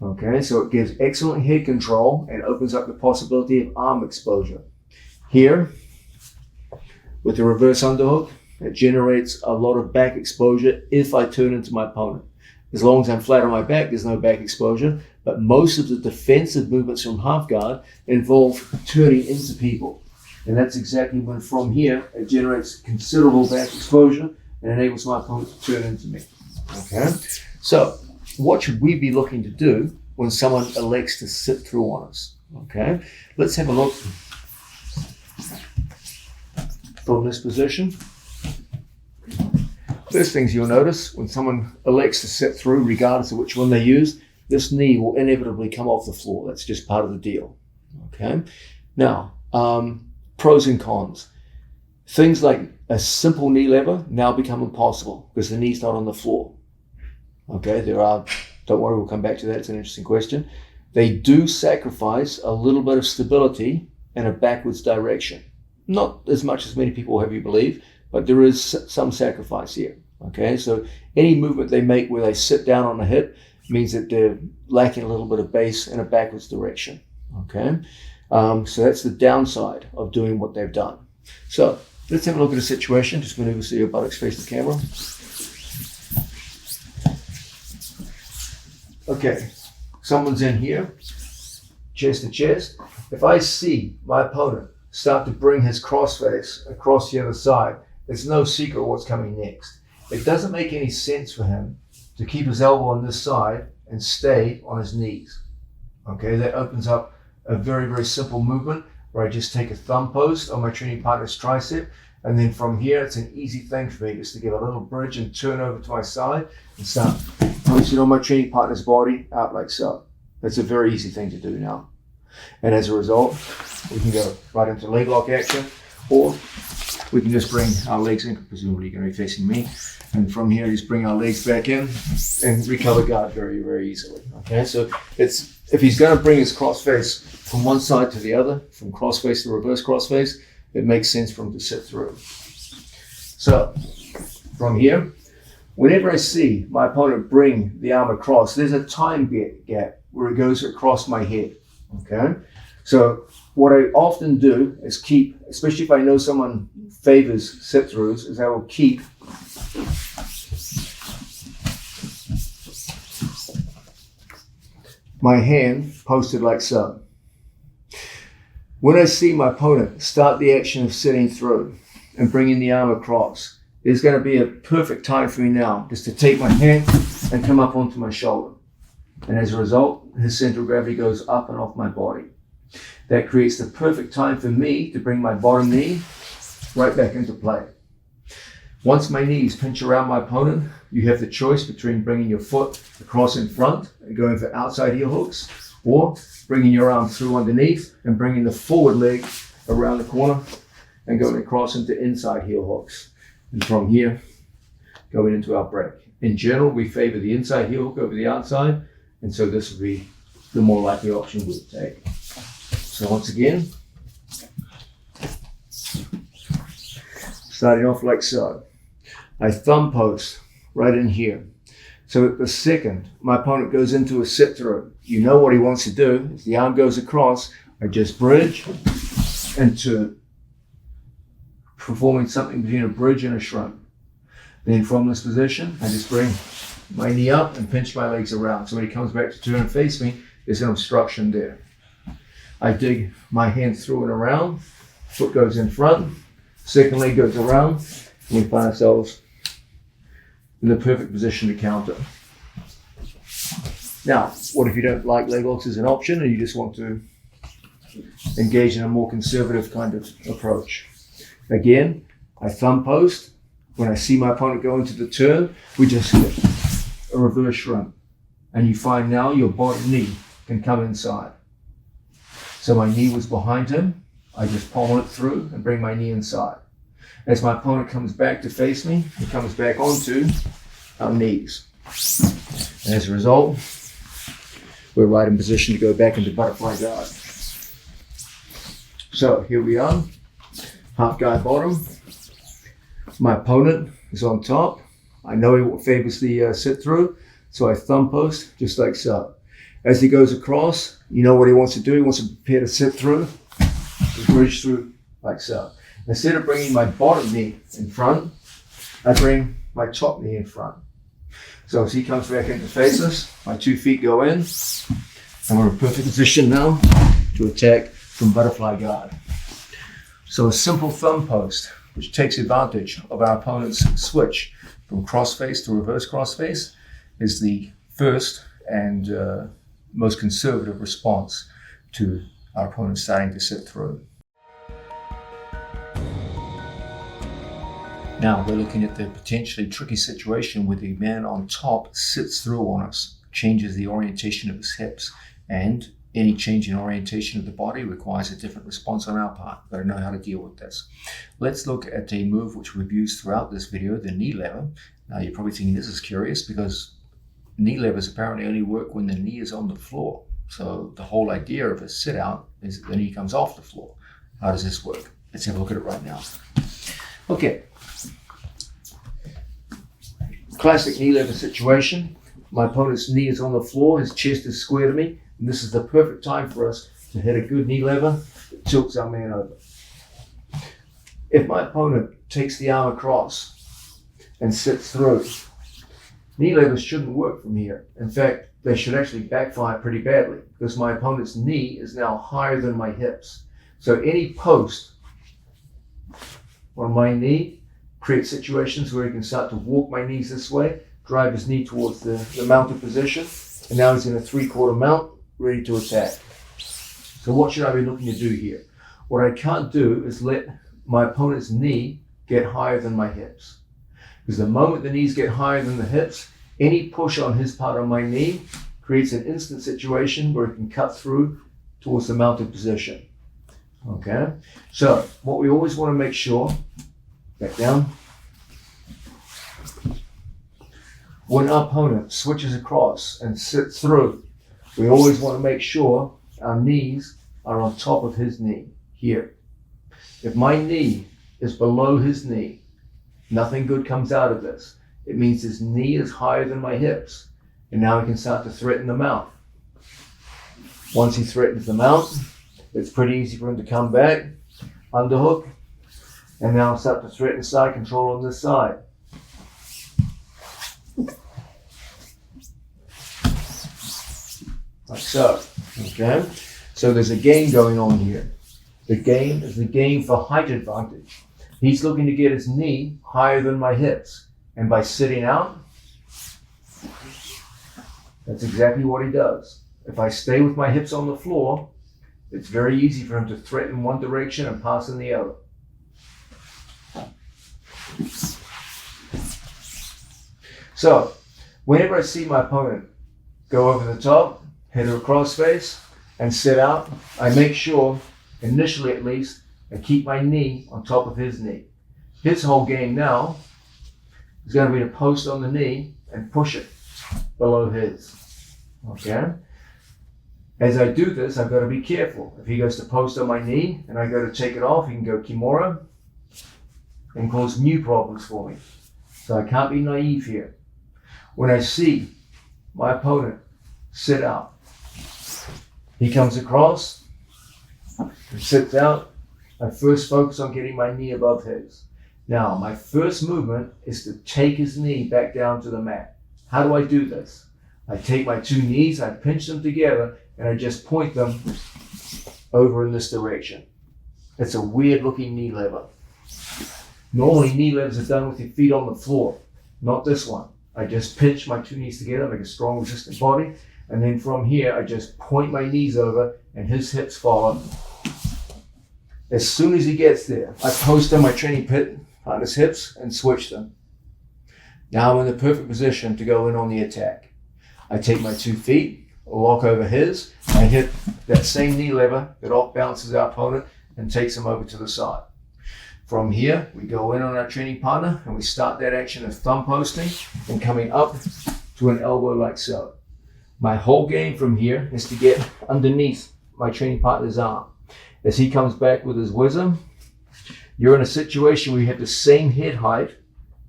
Okay, so it gives excellent head control and opens up the possibility of arm exposure. Here, with the reverse underhook, it generates a lot of back exposure if I turn into my opponent. As long as I'm flat on my back, there's no back exposure, but most of the defensive movements from half guard involve turning into people. And that's exactly when from here, it generates considerable back exposure and enables my opponent to turn into me. Okay, so what should we be looking to do when someone elects to sit through on us? Okay, let's have a look from this position. First things you'll notice when someone elects to sit through, regardless of which one they use, this knee will inevitably come off the floor. That's just part of the deal. Okay, now pros and cons. Things like a simple knee lever now become impossible because the knee's not on the floor. Okay, don't worry, we'll come back to that. It's an interesting question. They do sacrifice a little bit of stability in a backwards direction. Not as much as many people have you believe, but there is some sacrifice here. Okay, so any movement they make where they sit down on the hip means that they're lacking a little bit of base in a backwards direction. Okay, so that's the downside of doing what they've done. So let's have a look at a situation. Just maneuver so your buttocks face the camera. Okay, someone's in here, chest to chest. If I see my opponent start to bring his crossface across the other side, it's no secret what's coming next. It doesn't make any sense for him to keep his elbow on this side and stay on his knees. Okay, that opens up a very, very simple movement where I just take a thumb post on my training partner's tricep, and then from here, it's an easy thing for me just to give a little bridge and turn over to my side and start posting on my training partner's body out like so. That's a very easy thing to do now. And as a result, we can go right into leg lock action, or we can just bring our legs in, presumably you're going to be facing me. And from here, just bring our legs back in and recover guard very, very easily. Okay, so if he's going to bring his crossface from one side to the other, from crossface to reverse crossface, it makes sense for him to sit through. So from here, whenever I see my opponent bring the arm across, there's a time gap where it goes across my head. Okay, so what I often do is keep, especially if I know someone favors sit-throughs, is I will keep my hand posted like so. When I see my opponent start the action of sitting through and bringing the arm across, there's going to be a perfect time for me now just to take my hand and come up onto my shoulder. And as a result, his center of gravity goes up and off my body. That creates the perfect time for me to bring my bottom knee right back into play. Once my knees pinch around my opponent, you have the choice between bringing your foot across in front and going for outside heel hooks, or bringing your arm through underneath and bringing the forward leg around the corner and going across into inside heel hooks. And from here, going into our break. In general, we favor the inside heel hook over the outside, and so this would be the more likely option we would take. So once again, starting off like so. I thumb post right in here. So at the second my opponent goes into a sit through, you know what he wants to do. If the arm goes across, I just bridge and turn, performing something between a bridge and a shrug. Then from this position, I just bring my knee up and pinch my legs around. So when he comes back to turn and face me, there's an obstruction there. I dig my hand through and around, foot goes in front, second leg goes around, and we find ourselves in the perfect position to counter. Now, what if you don't like leg locks as an option and you just want to engage in a more conservative kind of approach? Again, I thumb post. When I see my opponent go into the turn, we just hit a reverse shrug. And you find now your bottom knee can come inside. So my knee was behind him. I just pummel it through and bring my knee inside. As my opponent comes back to face me, he comes back onto our knees. And as a result, we're right in position to go back into butterfly guard. So here we are, half guard bottom. My opponent is on top. I know he favors the sit through, so I thumb post just like so. As he goes across, you know what he wants to do. He wants to prepare to sit through, to bridge through like so. Instead of bringing my bottom knee in front, I bring my top knee in front. So as he comes back in to face us, my 2 feet go in, and we're in perfect position now to attack from butterfly guard. So a simple thumb post, which takes advantage of our opponent's switch from crossface to reverse crossface, is the first and most conservative response to our opponent starting to sit through. Now we're looking at the potentially tricky situation where the man on top sits through on us, changes the orientation of his hips, and any change in orientation of the body requires a different response on our part. We've got to know how to deal with this. Let's look at a move which we've used throughout this video, the knee lever. Now you're probably thinking this is curious because knee levers apparently only work when the knee is on the floor. So the whole idea of a sit out is that the knee comes off the floor. How does this work? Let's have a look at it right now. Okay. Classic knee lever situation. My opponent's knee is on the floor, his chest is square to me, and this is the perfect time for us to hit a good knee lever that tilts our man over. If my opponent takes the arm across and sits through, knee levers shouldn't work from here. In fact, they should actually backfire pretty badly because my opponent's knee is now higher than my hips. So any post on my knee creates situations where he can start to walk my knees this way, drive his knee towards the mounted position, and now he's in a 3/4 mount, ready to attack. So what should I be looking to do here? What I can't do is let my opponent's knee get higher than my hips. Because the moment the knees get higher than the hips, any push on his part on my knee creates an instant situation where it can cut through towards the mounted position. Okay? So what we always want to make sure, back down, when our opponent switches across and sits through, we always want to make sure our knees are on top of his knee, here. If my knee is below his knee, nothing good comes out of this. It means his knee is higher than my hips, and now he can start to threaten the mount. Once he threatens the mount, it's pretty easy for him to come back, underhook, and now start to threaten side control on this side. Like so, okay? So there's a game going on here. The game is the game for height advantage. He's looking to get his knee higher than my hips. And by sitting out, that's exactly what he does. If I stay with my hips on the floor, it's very easy for him to threaten one direction and pass in the other. So, whenever I see my opponent go over the top, hit a crossface, and sit out, I make sure, initially at least, I keep my knee on top of his knee. His whole game now is going to be to post on the knee and push it below his. Okay? As I do this, I've got to be careful. If he goes to post on my knee and I go to take it off, he can go kimura and cause new problems for me. So I can't be naive here. When I see my opponent sit out, he comes across, sits out, I first focus on getting my knee above his. Now, my first movement is to take his knee back down to the mat. How do I do this? I take my two knees, I pinch them together, and I just point them over in this direction. It's a weird looking knee lever. Normally knee levers are done with your feet on the floor, not this one. I just pinch my two knees together, make a strong resistant body, and then from here I just point my knees over and his hips follow. As soon as he gets there, I post on my training pit on his hips and switch them. Now I'm in the perfect position to go in on the attack. I take my 2 feet, lock over his, and hit that same knee lever that off bounces our opponent and takes him over to the side. From here, we go in on our training partner and we start that action of thumb posting and coming up to an elbow like so. My whole game from here is to get underneath my training partner's arm. As he comes back with his wisdom, you're in a situation where you have the same head height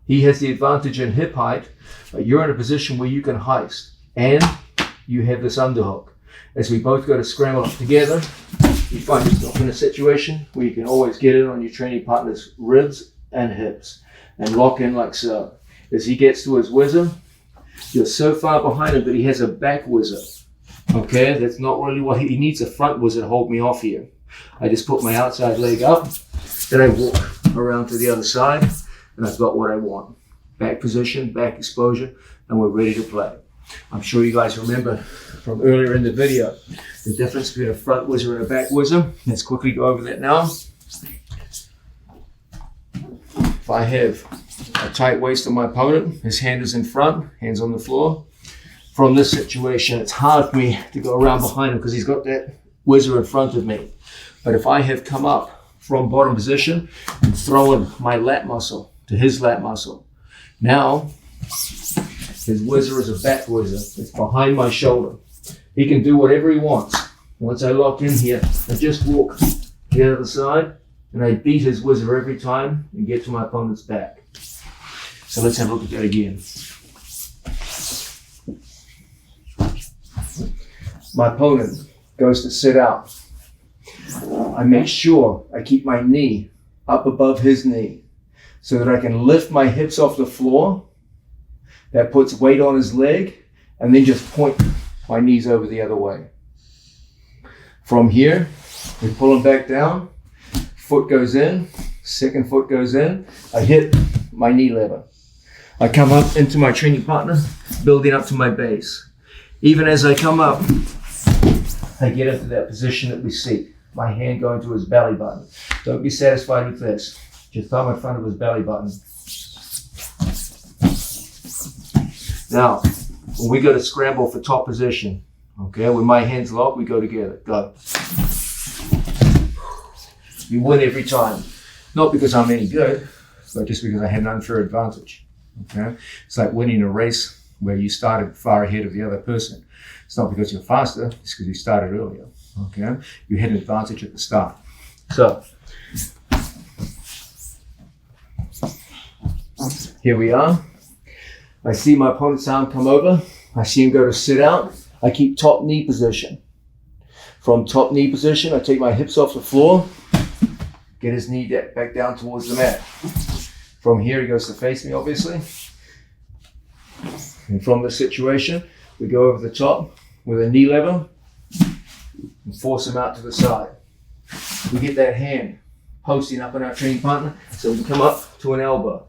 He has the advantage in hip height, but you're in a position where you can heist, and you have this underhook. As we both go to scramble up together, you find yourself in a situation where you can always get in on your training partner's ribs and hips and lock in like so. As he gets to his whizzer, you're so far behind him that he has a back whizzer. Okay, that's not really what he needs. A front whizzer to hold me off here. I just put my outside leg up, then I walk around to the other side, and I've got what I want. Back position, back exposure, and we're ready to play. I'm sure you guys remember from earlier in the video the difference between a front whizzer and a back whizzer. Let's quickly go over that now. If I have a tight waist on my opponent, his hand is in front, hands on the floor. From this situation, it's hard for me to go around behind him because he's got that whizzer in front of me. But if I have come up from bottom position and thrown my lat muscle to his lat muscle, now his whizzer is a back whizzer. It's behind my shoulder. He can do whatever he wants. Once I lock in here, I just walk to the other side and I beat his whizzer every time and get to my opponent's back. So let's have a look at that again. My opponent goes to sit out. I make sure I keep my knee up above his knee so that I can lift my hips off the floor. That puts weight on his leg, and then just point my knees over the other way. From here, we pull him back down, foot goes in, second foot goes in, I hit my knee lever. I come up into my training partner, building up to my base. Even as I come up, I get into that position that we see. My hand going to his belly button. Don't be satisfied with this. Just thumb in front of his belly button. Now, when we go to scramble for top position, okay, when my hands lock, we go together. Go. You win every time. Not because I'm any good, but just because I had an unfair advantage. Okay? It's like winning a race where you started far ahead of the other person. It's not because you're faster, it's because you started earlier. Okay? You had an advantage at the start. So, here we are. I see my opponent's arm come over. I see him go to sit out. I keep top knee position. From top knee position, I take my hips off the floor, get his knee back down towards the mat. From here, he goes to face me, obviously. And from this situation, we go over the top with a knee lever and force him out to the side. We get that hand posting up on our training partner so we can come up to an elbow.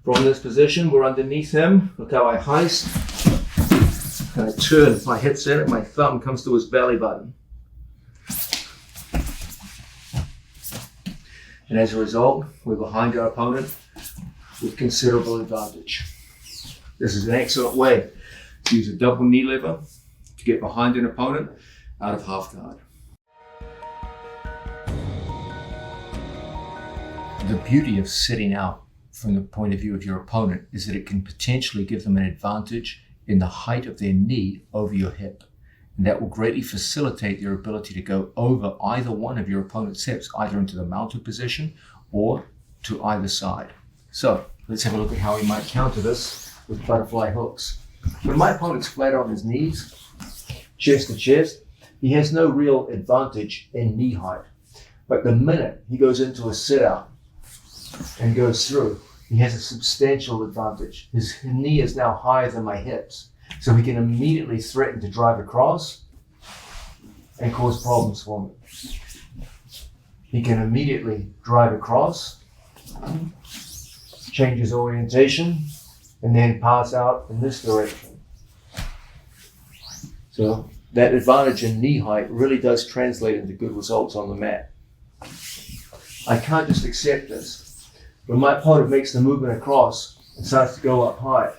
From this position, we're underneath him. Look how I heist. And I turn my hips in, and my thumb comes to his belly button. And as a result, we're behind our opponent with considerable advantage. This is an excellent way to use a double knee lever to get behind an opponent out of half guard. The beauty of sitting out from the point of view of your opponent is that it can potentially give them an advantage in the height of their knee over your hip. And that will greatly facilitate your ability to go over either one of your opponent's hips, either into the mounted position or to either side. So let's have a look at how we might counter this with butterfly hooks. When my opponent's flat on his knees, chest to chest, he has no real advantage in knee height. But the minute he goes into a sit out and goes through, he has a substantial advantage. His knee is now higher than my hips, so he can immediately threaten to drive across and cause problems for me. He can immediately drive across, change his orientation, and then pass out in this direction. So that advantage in knee height really does translate into good results on the mat. I can't just accept this. When my opponent makes the movement across and starts to go up high,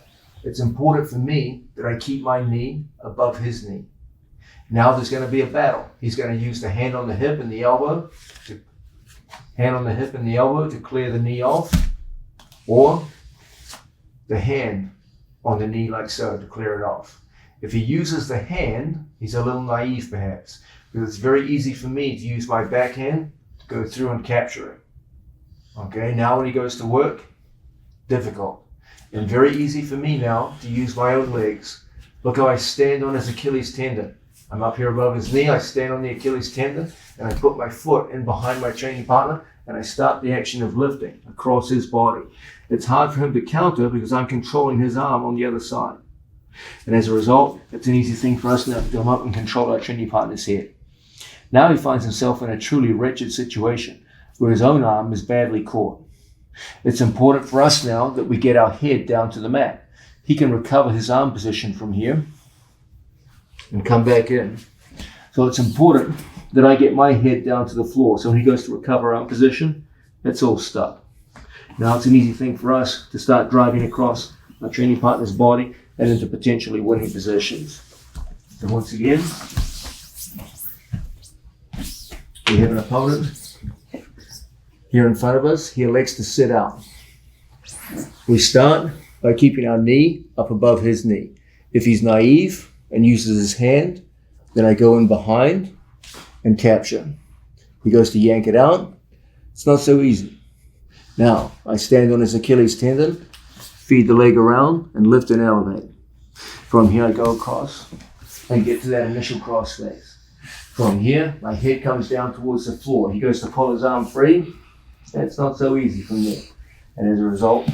it's important for me that I keep my knee above his knee. Now there's going to be a battle. He's going to use the hand on the hip and the elbow to clear the knee off, or the hand on the knee like so to clear it off. If he uses the hand, he's a little naive perhaps, because it's very easy for me to use my backhand to go through and capture it. Okay, now when he goes to work, difficult. And very easy for me now to use my own legs. Look how I stand on his Achilles tendon. I'm up here above his knee, I stand on the Achilles tendon, and I put my foot in behind my training partner, and I start the action of lifting across his body. It's hard for him to counter because I'm controlling his arm on the other side. And as a result, it's an easy thing for us now to come up and control our training partner's head. Now he finds himself in a truly wretched situation where his own arm is badly caught. It's important for us now that we get our head down to the mat. He can recover his arm position from here and come back in. So it's important that I get my head down to the floor. So when he goes to recover arm position, it's all stuck. Now it's an easy thing for us to start driving across our training partner's body and into potentially winning positions. So once again, we have an opponent here in front of us. He elects to sit out. We start by keeping our knee up above his knee. If he's naive and uses his hand, then I go in behind and capture. He goes to yank it out. It's not so easy. Now, I stand on his Achilles tendon, feed the leg around, and lift and elevate. From here, I go across and get to that initial cross face. From here, my head comes down towards the floor. He goes to pull his arm free. It's not so easy from there. And as a result,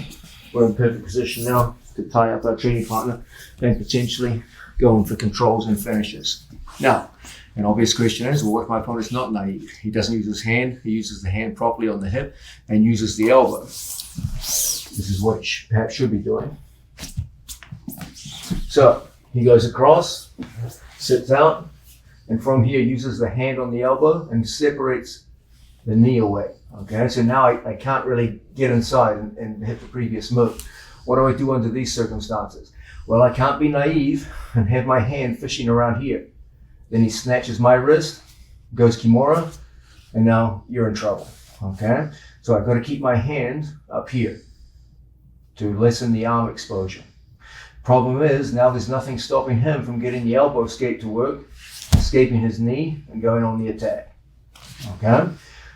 we're in perfect position now to tie up our training partner and potentially go in for controls and finishes. Now, an obvious question is, well, what if my opponent's not naive? He doesn't use his hand, he uses the hand properly on the hip and uses the elbow. This is what he perhaps should be doing. So, he goes across, sits out, and from here uses the hand on the elbow and separates the knee away. Okay, so now I can't really get inside and hit the previous move. What do I do under these circumstances? Well, I can't be naive and have my hand fishing around here. Then he snatches my wrist, goes Kimura, and now you're in trouble. Okay, so I've got to keep my hand up here to lessen the arm exposure. Problem is, now there's nothing stopping him from getting the elbow escape to work, escaping his knee, and going on the attack. Okay,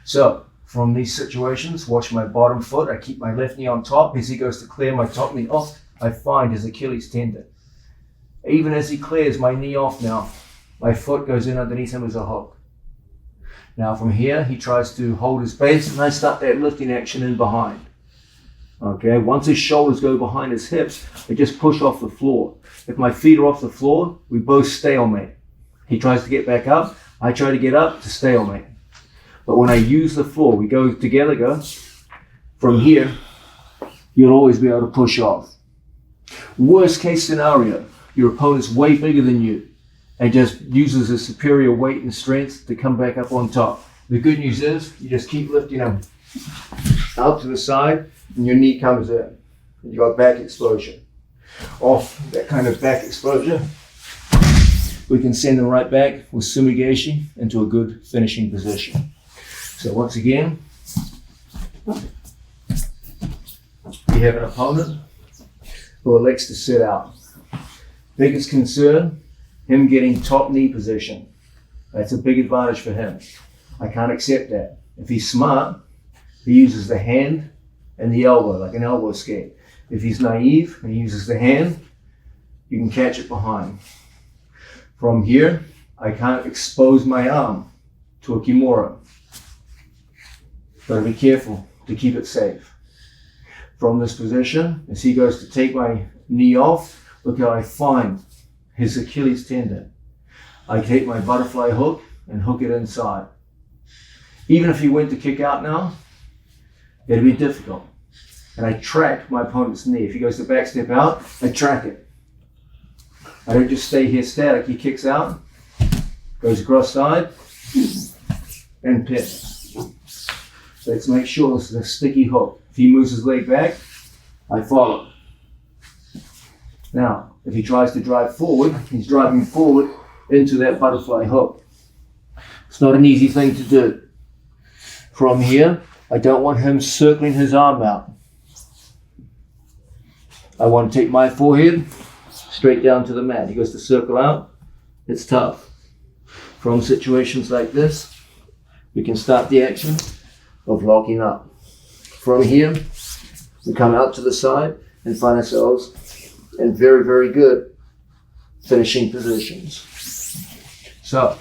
so from these situations, watch my bottom foot. I keep my left knee on top. As he goes to clear my top knee off, I find his Achilles tendon. Even as he clears my knee off now, my foot goes in underneath him as a hook. Now from here, he tries to hold his base, and I start that lifting action in behind. Okay, once his shoulders go behind his hips, I just push off the floor. If my feet are off the floor, we both stalemate. He tries to get back up, I try to get up to stalemate. But when I use the floor, we go together, go. From here, you'll always be able to push off. Worst case scenario, your opponent's way bigger than you and just uses his superior weight and strength to come back up on top. The good news is, you just keep lifting him out to the side and your knee comes in. You got back exposure. Off that kind of back exposure, we can send them right back with sumigashi into a good finishing position. So once again, we have an opponent who elects to sit out. Biggest concern, him getting top knee position. That's a big advantage for him. I can't accept that. If he's smart, he uses the hand and the elbow, like an elbow escape. If he's naive and he uses the hand, you can catch it behind. From here, I can't expose my arm to a Kimura. Gotta be careful to keep it safe. From this position, as he goes to take my knee off, look how I find his Achilles tendon. I take my butterfly hook and hook it inside. Even if he went to kick out now, it'd be difficult. And I track my opponent's knee. If he goes to back step out, I track it. I don't just stay here static. He kicks out, goes across side, and pin. Let's make sure this is a sticky hook. If he moves his leg back, I follow. Now, if he tries to drive forward, he's driving forward into that butterfly hook. It's not an easy thing to do. From here, I don't want him circling his arm out. I want to take my forehead straight down to the mat. He goes to circle out. It's tough. From situations like this, we can start the action of locking up. From here, We come out to the side and find ourselves in very, very good finishing positions. So,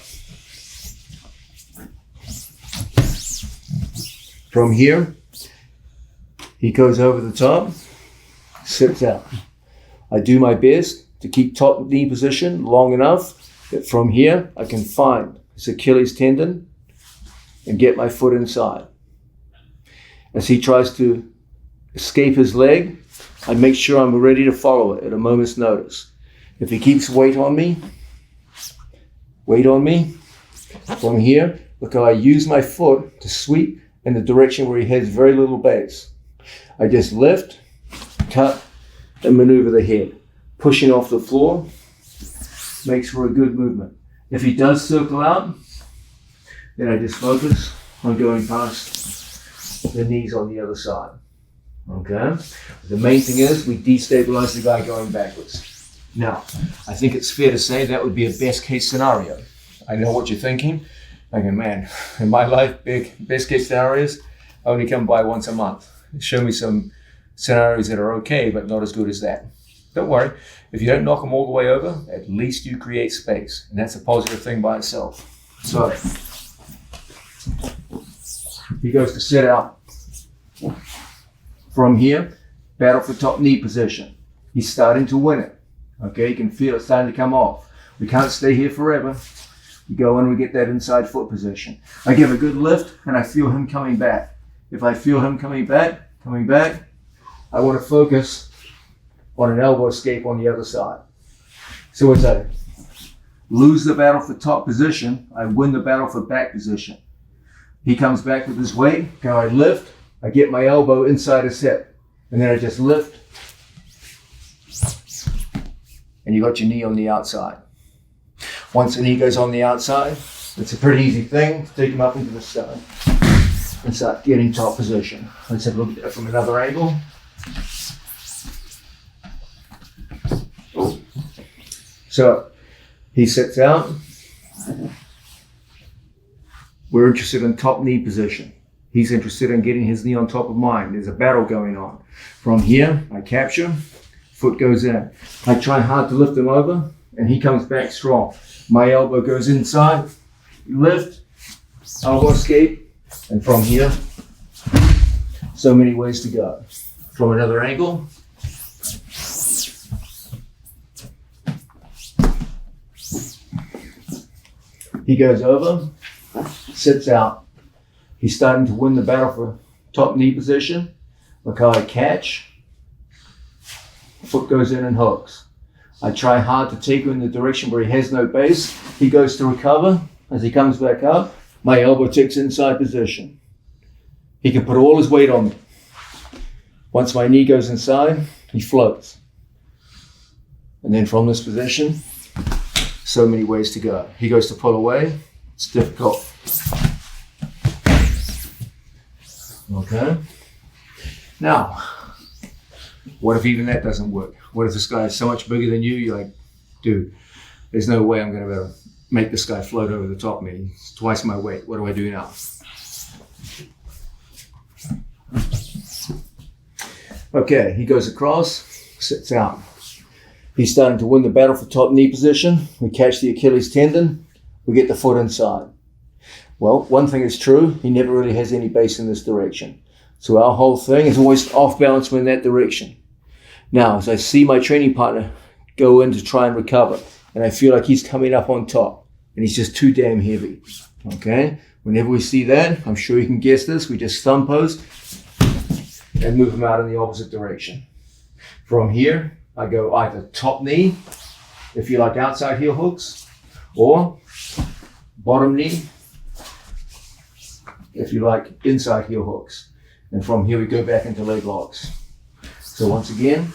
from here, he goes over the top, sits out. I do my best to keep top knee position long enough that from here I can find his Achilles tendon and get my foot inside. As he tries to escape his leg, I make sure I'm ready to follow it at a moment's notice. If he keeps weight on me, from here, look how I use my foot to sweep in the direction where he has very little base. I just lift, cut, and maneuver the head. Pushing off the floor makes for a good movement. If he does circle out, then I just focus on going past the knees on the other side. Okay? The main thing is we destabilize the guy going backwards. Now, I think it's fair to say that would be a best case scenario. I know what you're thinking. Thinking, man, in my life, best case scenarios only come by once a month. Show me some scenarios that are okay, but not as good as that. Don't worry. If you don't knock them all the way over, at least you create space. And that's a positive thing by itself. So, he goes to sit out. From here, battle for top knee position. He's starting to win it. Okay, you can feel it starting to come off. We can't stay here forever. We go in, we get that inside foot position. I give a good lift and I feel him coming back. If I feel him coming back, I want to focus on an elbow escape on the other side. So as I lose the battle for top position, I win the battle for back position. He comes back with his weight, I lift, I get my elbow inside his hip, and then I just lift, and you got your knee on the outside. Once the knee goes on the outside, it's a pretty easy thing to take him up into the side and start getting top position. Let's have a look at that from another angle. So he sits out. We're interested in top knee position. He's interested in getting his knee on top of mine. There's a battle going on. From here, I capture, foot goes in. I try hard to lift him over, and he comes back strong. My elbow goes inside, lift, elbow escape, and from here, so many ways to go. From another angle. He goes over, sits out. He's starting to win the battle for top knee position. Look how I catch. Foot goes in and hooks. I try hard to take him in the direction where he has no base. He goes to recover. As he comes back up, my elbow ticks inside position. He can put all his weight on me. Once my knee goes inside, he floats. And then from this position, so many ways to go. He goes to pull away. It's difficult. Okay. Now, what if even that doesn't work? What if this guy is so much bigger than you? You're like, dude, there's no way I'm going to be able to make this guy float over the top of me. It's twice my weight. What do I do now? Okay, he goes across, sits out. He's starting to win the battle for top knee position. We catch the Achilles tendon. We get the foot inside. Well, one thing is true. He never really has any base in this direction. So our whole thing is always off balance in that direction. Now, as I see my training partner go in to try and recover, and I feel like he's coming up on top, and he's just too damn heavy. Okay? Whenever we see that, I'm sure you can guess this, we just thumb pose and move him out in the opposite direction. From here, I go either top knee, if you like outside heel hooks, or bottom knee, if you like inside heel hooks. And from here we go back into leg locks. So once again,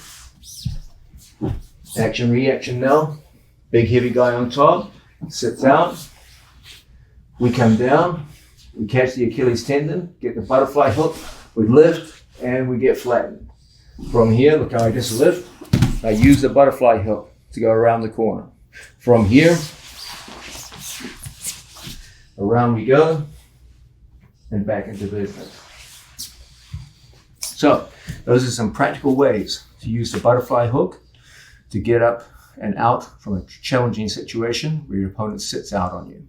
action, reaction now. Big heavy guy on top, sits out. We come down, we catch the Achilles tendon, get the butterfly hook, we lift, and we get flattened. From here, look how I just lift. I use the butterfly hook to go around the corner. From here, around we go, and back into business. So those are some practical ways to use the butterfly hook to get up and out from a challenging situation where your opponent sits out on you.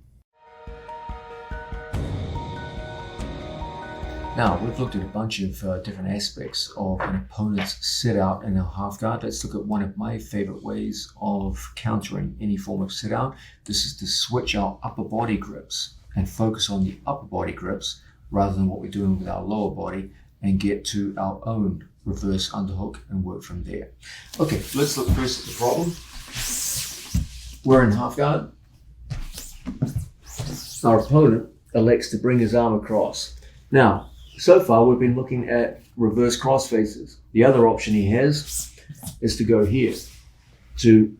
Now, we've looked at a bunch of different aspects of an opponent's sit out in a half guard. Let's look at one of my favorite ways of countering any form of sit out. This is to switch our upper body grips and focus on the upper body grips rather than what we're doing with our lower body, and get to our own reverse underhook and work from there. Okay, let's look first at the problem. We're in half guard. Our opponent elects to bring his arm across. Now, so far we've been looking at reverse cross faces. The other option he has is to go here to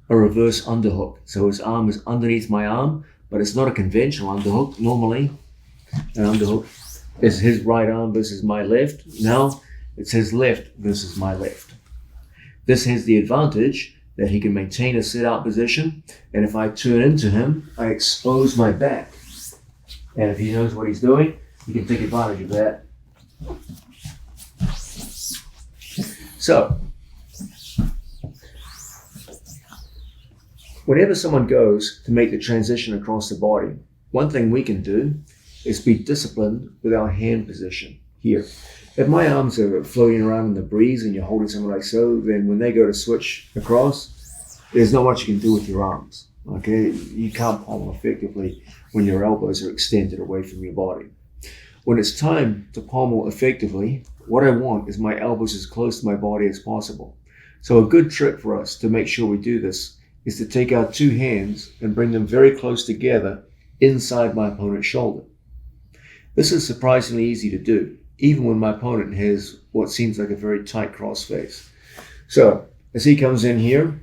a reverse underhook. So his arm is underneath my arm, but it's not a conventional underhook. Normally, an underhook is his right arm versus my left. Now it's his left versus my left. This has the advantage that he can maintain a sit-out position, and if I turn into him, I expose my back. And if he knows what he's doing, he can take advantage of that. So, whenever someone goes to make the transition across the body, one thing we can do is be disciplined with our hand position here. If my arms are floating around in the breeze and you're holding something like so, then when they go to switch across, there's not much you can do with your arms. Okay, you can't pommel effectively when your elbows are extended away from your body. When it's time to pommel effectively, what I want is my elbows as close to my body as possible. So a good trick for us to make sure we do this is to take our two hands and bring them very close together inside my opponent's shoulder. This is surprisingly easy to do, even when my opponent has what seems like a very tight cross face. So as he comes in here,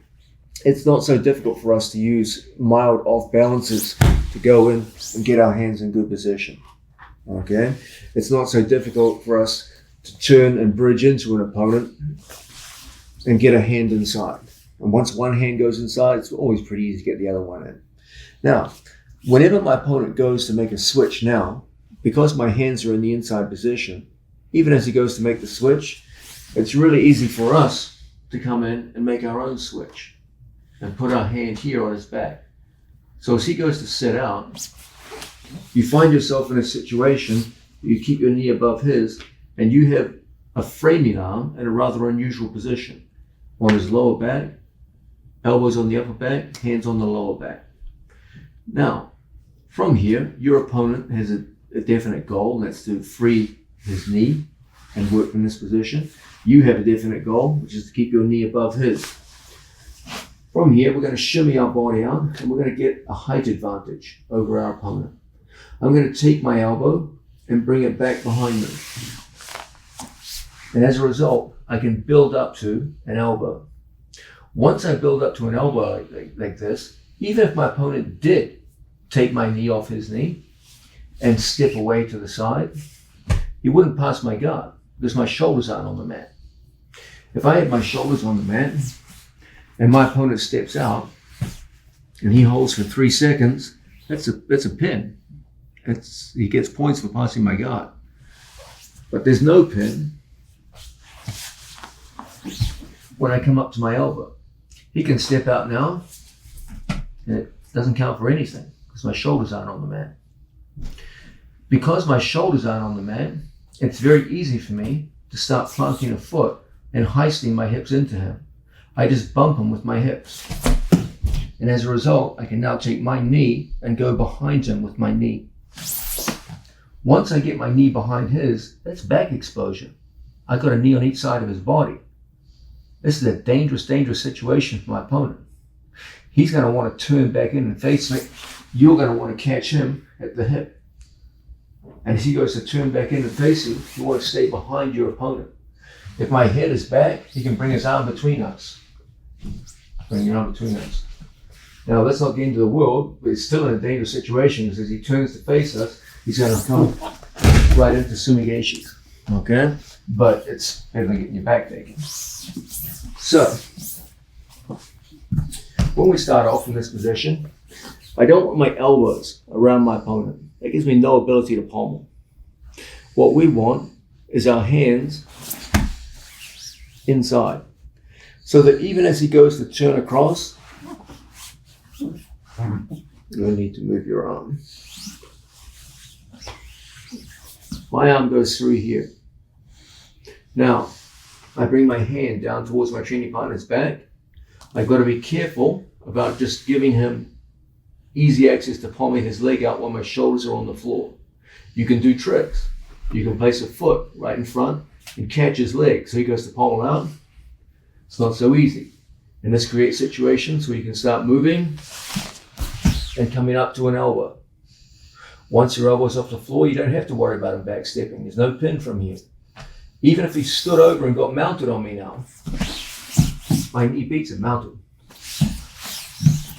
it's not so difficult for us to use mild off balances to go in and get our hands in good position. Okay, it's not so difficult for us to turn and bridge into an opponent and get a hand inside. And once one hand goes inside, it's always pretty easy to get the other one in. Now, whenever my opponent goes to make a switch now, because my hands are in the inside position, even as he goes to make the switch, it's really easy for us to come in and make our own switch and put our hand here on his back. So as he goes to sit out, you find yourself in a situation, you keep your knee above his, and you have a framing arm in a rather unusual position. On his lower back, elbows on the upper back, hands on the lower back. Now, from here, your opponent has a definite goal, and that's to free his knee and work from this position. You have a definite goal, which is to keep your knee above his. From here, we're going to shimmy our body out, and we're going to get a height advantage over our opponent. I'm going to take my elbow and bring it back behind me. And as a result, I can build up to an elbow. Once I build up to an elbow like this, even if my opponent did take my knee off his knee and step away to the side, he wouldn't pass my guard because my shoulders aren't on the mat. If I have my shoulders on the mat and my opponent steps out and he holds for 3 seconds, that's a pin. He gets points for passing my guard. But there's no pin when I come up to my elbow. He can step out now and it doesn't count for anything because my shoulders aren't on the mat. Because my shoulders aren't on the mat, it's very easy for me to start planting a foot and heisting my hips into him. I just bump him with my hips. And as a result, I can now take my knee and go behind him with my knee. Once I get my knee behind his, that's back exposure. I've got a knee on each side of his body. This is a dangerous, dangerous situation for my opponent. He's going to want to turn back in and face me. You're going to want to catch him at the hip. And as he goes to turn back in and face you, you want to stay behind your opponent. If my head is back, he can bring his arm between us. Bring your arm between us. Now, that's not the end of the world, but it's still in a dangerous situation because as he turns to face us, he's going to come right into sumigashi. Okay? But it's better than getting your back taken. So, when we start off in this position, I don't want my elbows around my opponent. That gives me no ability to pommel. What we want is our hands inside. So that even as he goes to turn across, you'll need to move your arm. My arm goes through here. Now, I bring my hand down towards my training partner's back. I've got to be careful about just giving him easy access to palming his leg out while my shoulders are on the floor. You can do tricks. You can place a foot right in front and catch his leg so he goes to palm him out. It's not so easy. And this creates situations where you can start moving and coming up to an elbow. Once your elbow's off the floor, you don't have to worry about him backstepping. There's no pin from here. Even if he stood over and got mounted on me now, my knee beats him, mounted.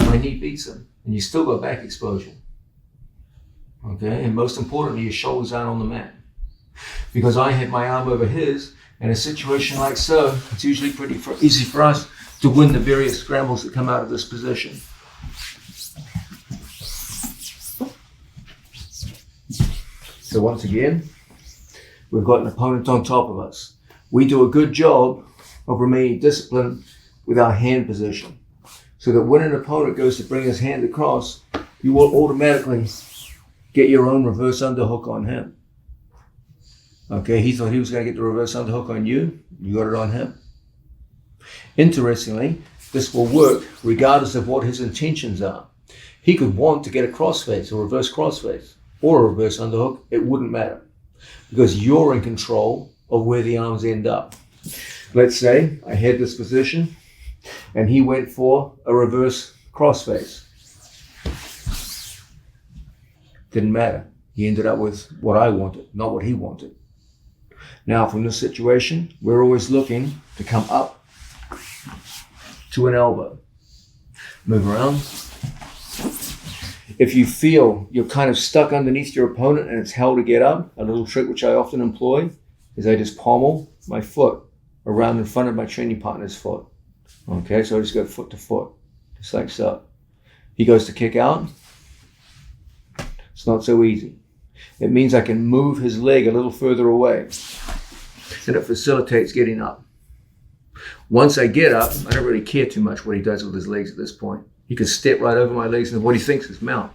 My knee beats him, and you still got back exposure. Okay, and most importantly, your shoulders aren't on the mat. Because I have my arm over his, in a situation like so, it's usually pretty easy for us to win the various scrambles that come out of this position. So once again, we've got an opponent on top of us. We do a good job of remaining disciplined with our hand position, so that when an opponent goes to bring his hand across, you will automatically get your own reverse underhook on him. Okay, he thought he was going to get the reverse underhook on you. You got it on him. Interestingly, this will work regardless of what his intentions are. He could want to get a crossface, a reverse crossface, or a reverse underhook. It wouldn't matter, because you're in control of where the arms end up. Let's say I had this position and he went for a reverse crossface. Didn't matter. He ended up with what I wanted, not what he wanted. Now, from this situation, we're always looking to come up to an elbow. Move around. If you feel you're kind of stuck underneath your opponent and it's hell to get up, a little trick which I often employ is I just pommel my foot around in front of my training partner's foot. Okay, so I just go foot to foot, just like so. He goes to kick out. It's not so easy. It means I can move his leg a little further away, and it facilitates getting up. Once I get up, I don't really care too much what he does with his legs at this point. He could step right over my legs and what he thinks is mount.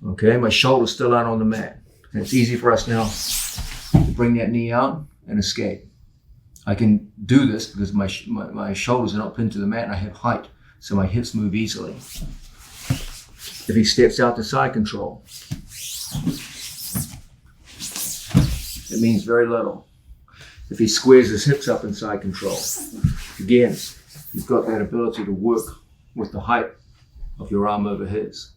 Okay, my shoulders still aren't on the mat. And it's easy for us now to bring that knee out and escape. I can do this because my shoulders are not pinned to the mat and I have height, so my hips move easily. If he steps out to side control, it means very little. If he squares his hips up in side control, again, you've got that ability to work with the height of your arm over his.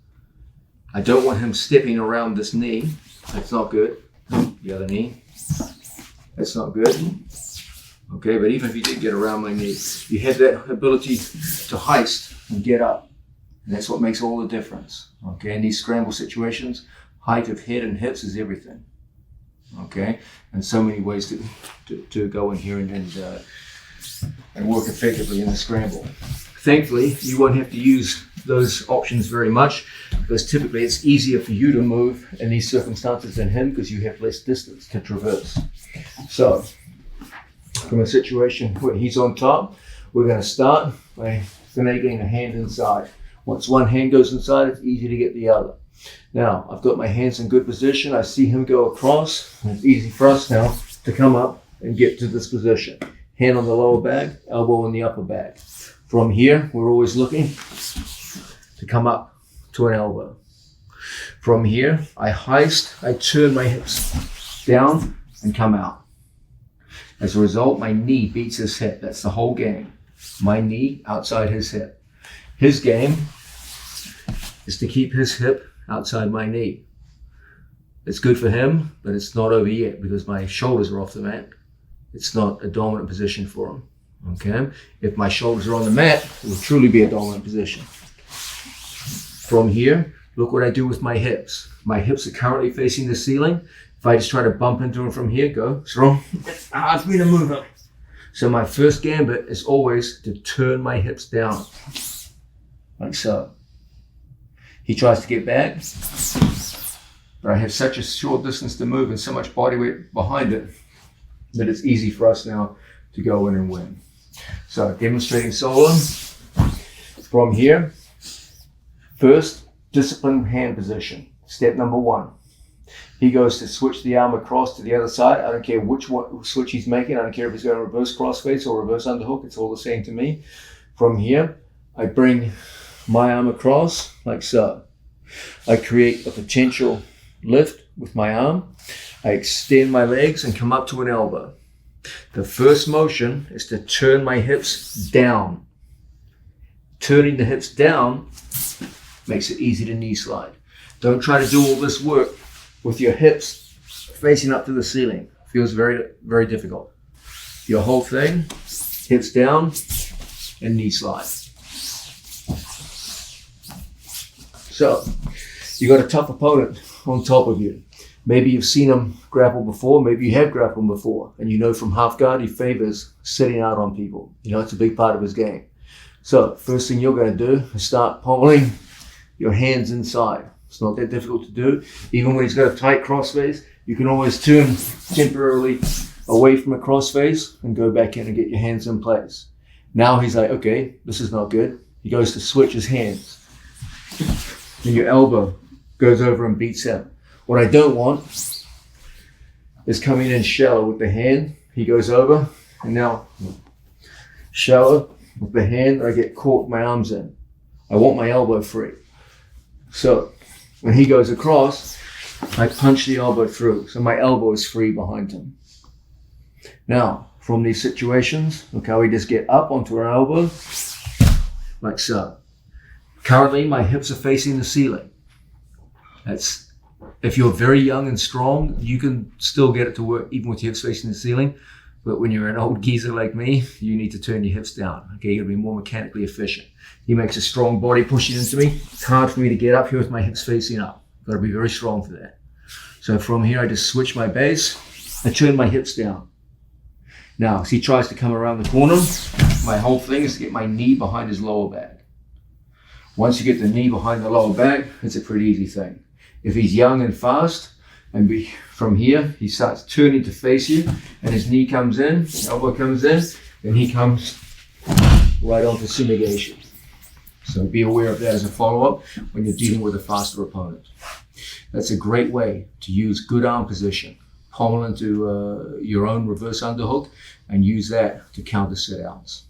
I don't want him stepping around this knee. That's not good. The other knee. That's not good. Okay, but even if you did get around my knee, you have that ability to heist and get up. And that's what makes all the difference. Okay, in these scramble situations, height of head and hips is everything. Okay, and so many ways to go in here and work effectively in the scramble. Thankfully, you won't have to use those options very much, because typically it's easier for you to move in these circumstances than him, because you have less distance to traverse. So, from a situation where he's on top, we're going to start by finagling a hand inside. Once one hand goes inside, it's easy to get the other. Now, I've got my hands in good position. I see him go across. And it's easy for us now to come up and get to this position. Hand on the lower back, elbow on the upper back. From here, we're always looking to come up to an elbow. From here, I heist, I turn my hips down and come out. As a result, my knee beats his hip. That's the whole game. My knee outside his hip. His game is to keep his hip outside my knee. It's good for him, but it's not over yet because my shoulders are off the mat. It's not a dominant position for him. Okay? If my shoulders are on the mat, it will truly be a dominant position. From here, look what I do with my hips. My hips are currently facing the ceiling. If I just try to bump into them from here, go strong. It's hard for me to move them. So my first gambit is always to turn my hips down, like so. He tries to get back. but I have such a short distance to move and so much body weight behind it that it's easy for us now to go in and win. So demonstrating solo from here. First, disciplined hand position. Step number 1. He goes to switch the arm across to the other side. I don't care which one switch he's making. I don't care if he's going reverse crossface or reverse underhook. It's all the same to me. From here, I bring my arm across like so. I create a potential lift with my arm. I extend my legs and come up to an elbow. The first motion is to turn my hips down. Turning the hips down makes it easy to knee slide. Don't try to do all this work with your hips facing up to the ceiling. It feels very, very difficult. Your whole thing, hips down and knee slide. So, you got a tough opponent on top of you. Maybe you've seen him grapple before, maybe you have grappled before, and you know from half guard he favors sitting out on people. You know, it's a big part of his game. So, first thing you're going to do is start pulling your hands inside. It's not that difficult to do. Even when he's got a tight crossface, you can always turn temporarily away from a crossface and go back in and get your hands in place. Now he's like, okay, this is not good. He goes to switch his hands. And your elbow goes over and beats him. What I don't want is coming in shallow with the hand. He goes over, and now shallow with the hand, I get caught with my arms in. I want my elbow free. So when he goes across, I punch the elbow through, so my elbow is free behind him. Now, from these situations, look how we just get up onto our elbow, like so. Currently, my hips are facing the ceiling. That's, if you're very young and strong, you can still get it to work even with your hips facing the ceiling. But when you're an old geezer like me, you need to turn your hips down. Okay, you gotta be more mechanically efficient. He makes a strong body pushing into me. It's hard for me to get up here with my hips facing up. Gotta be very strong for that. So from here, I just switch my base. I turn my hips down. Now, as he tries to come around the corner, my whole thing is to get my knee behind his lower back. Once you get the knee behind the lower back, it's a pretty easy thing. If he's young and fast, and from here, he starts turning to face you, and his knee comes in, elbow comes in, and he comes right onto sumigation. So be aware of that as a follow-up when you're dealing with a faster opponent. That's a great way to use good arm position. Pommel into your own reverse underhook, and use that to counter sit-outs.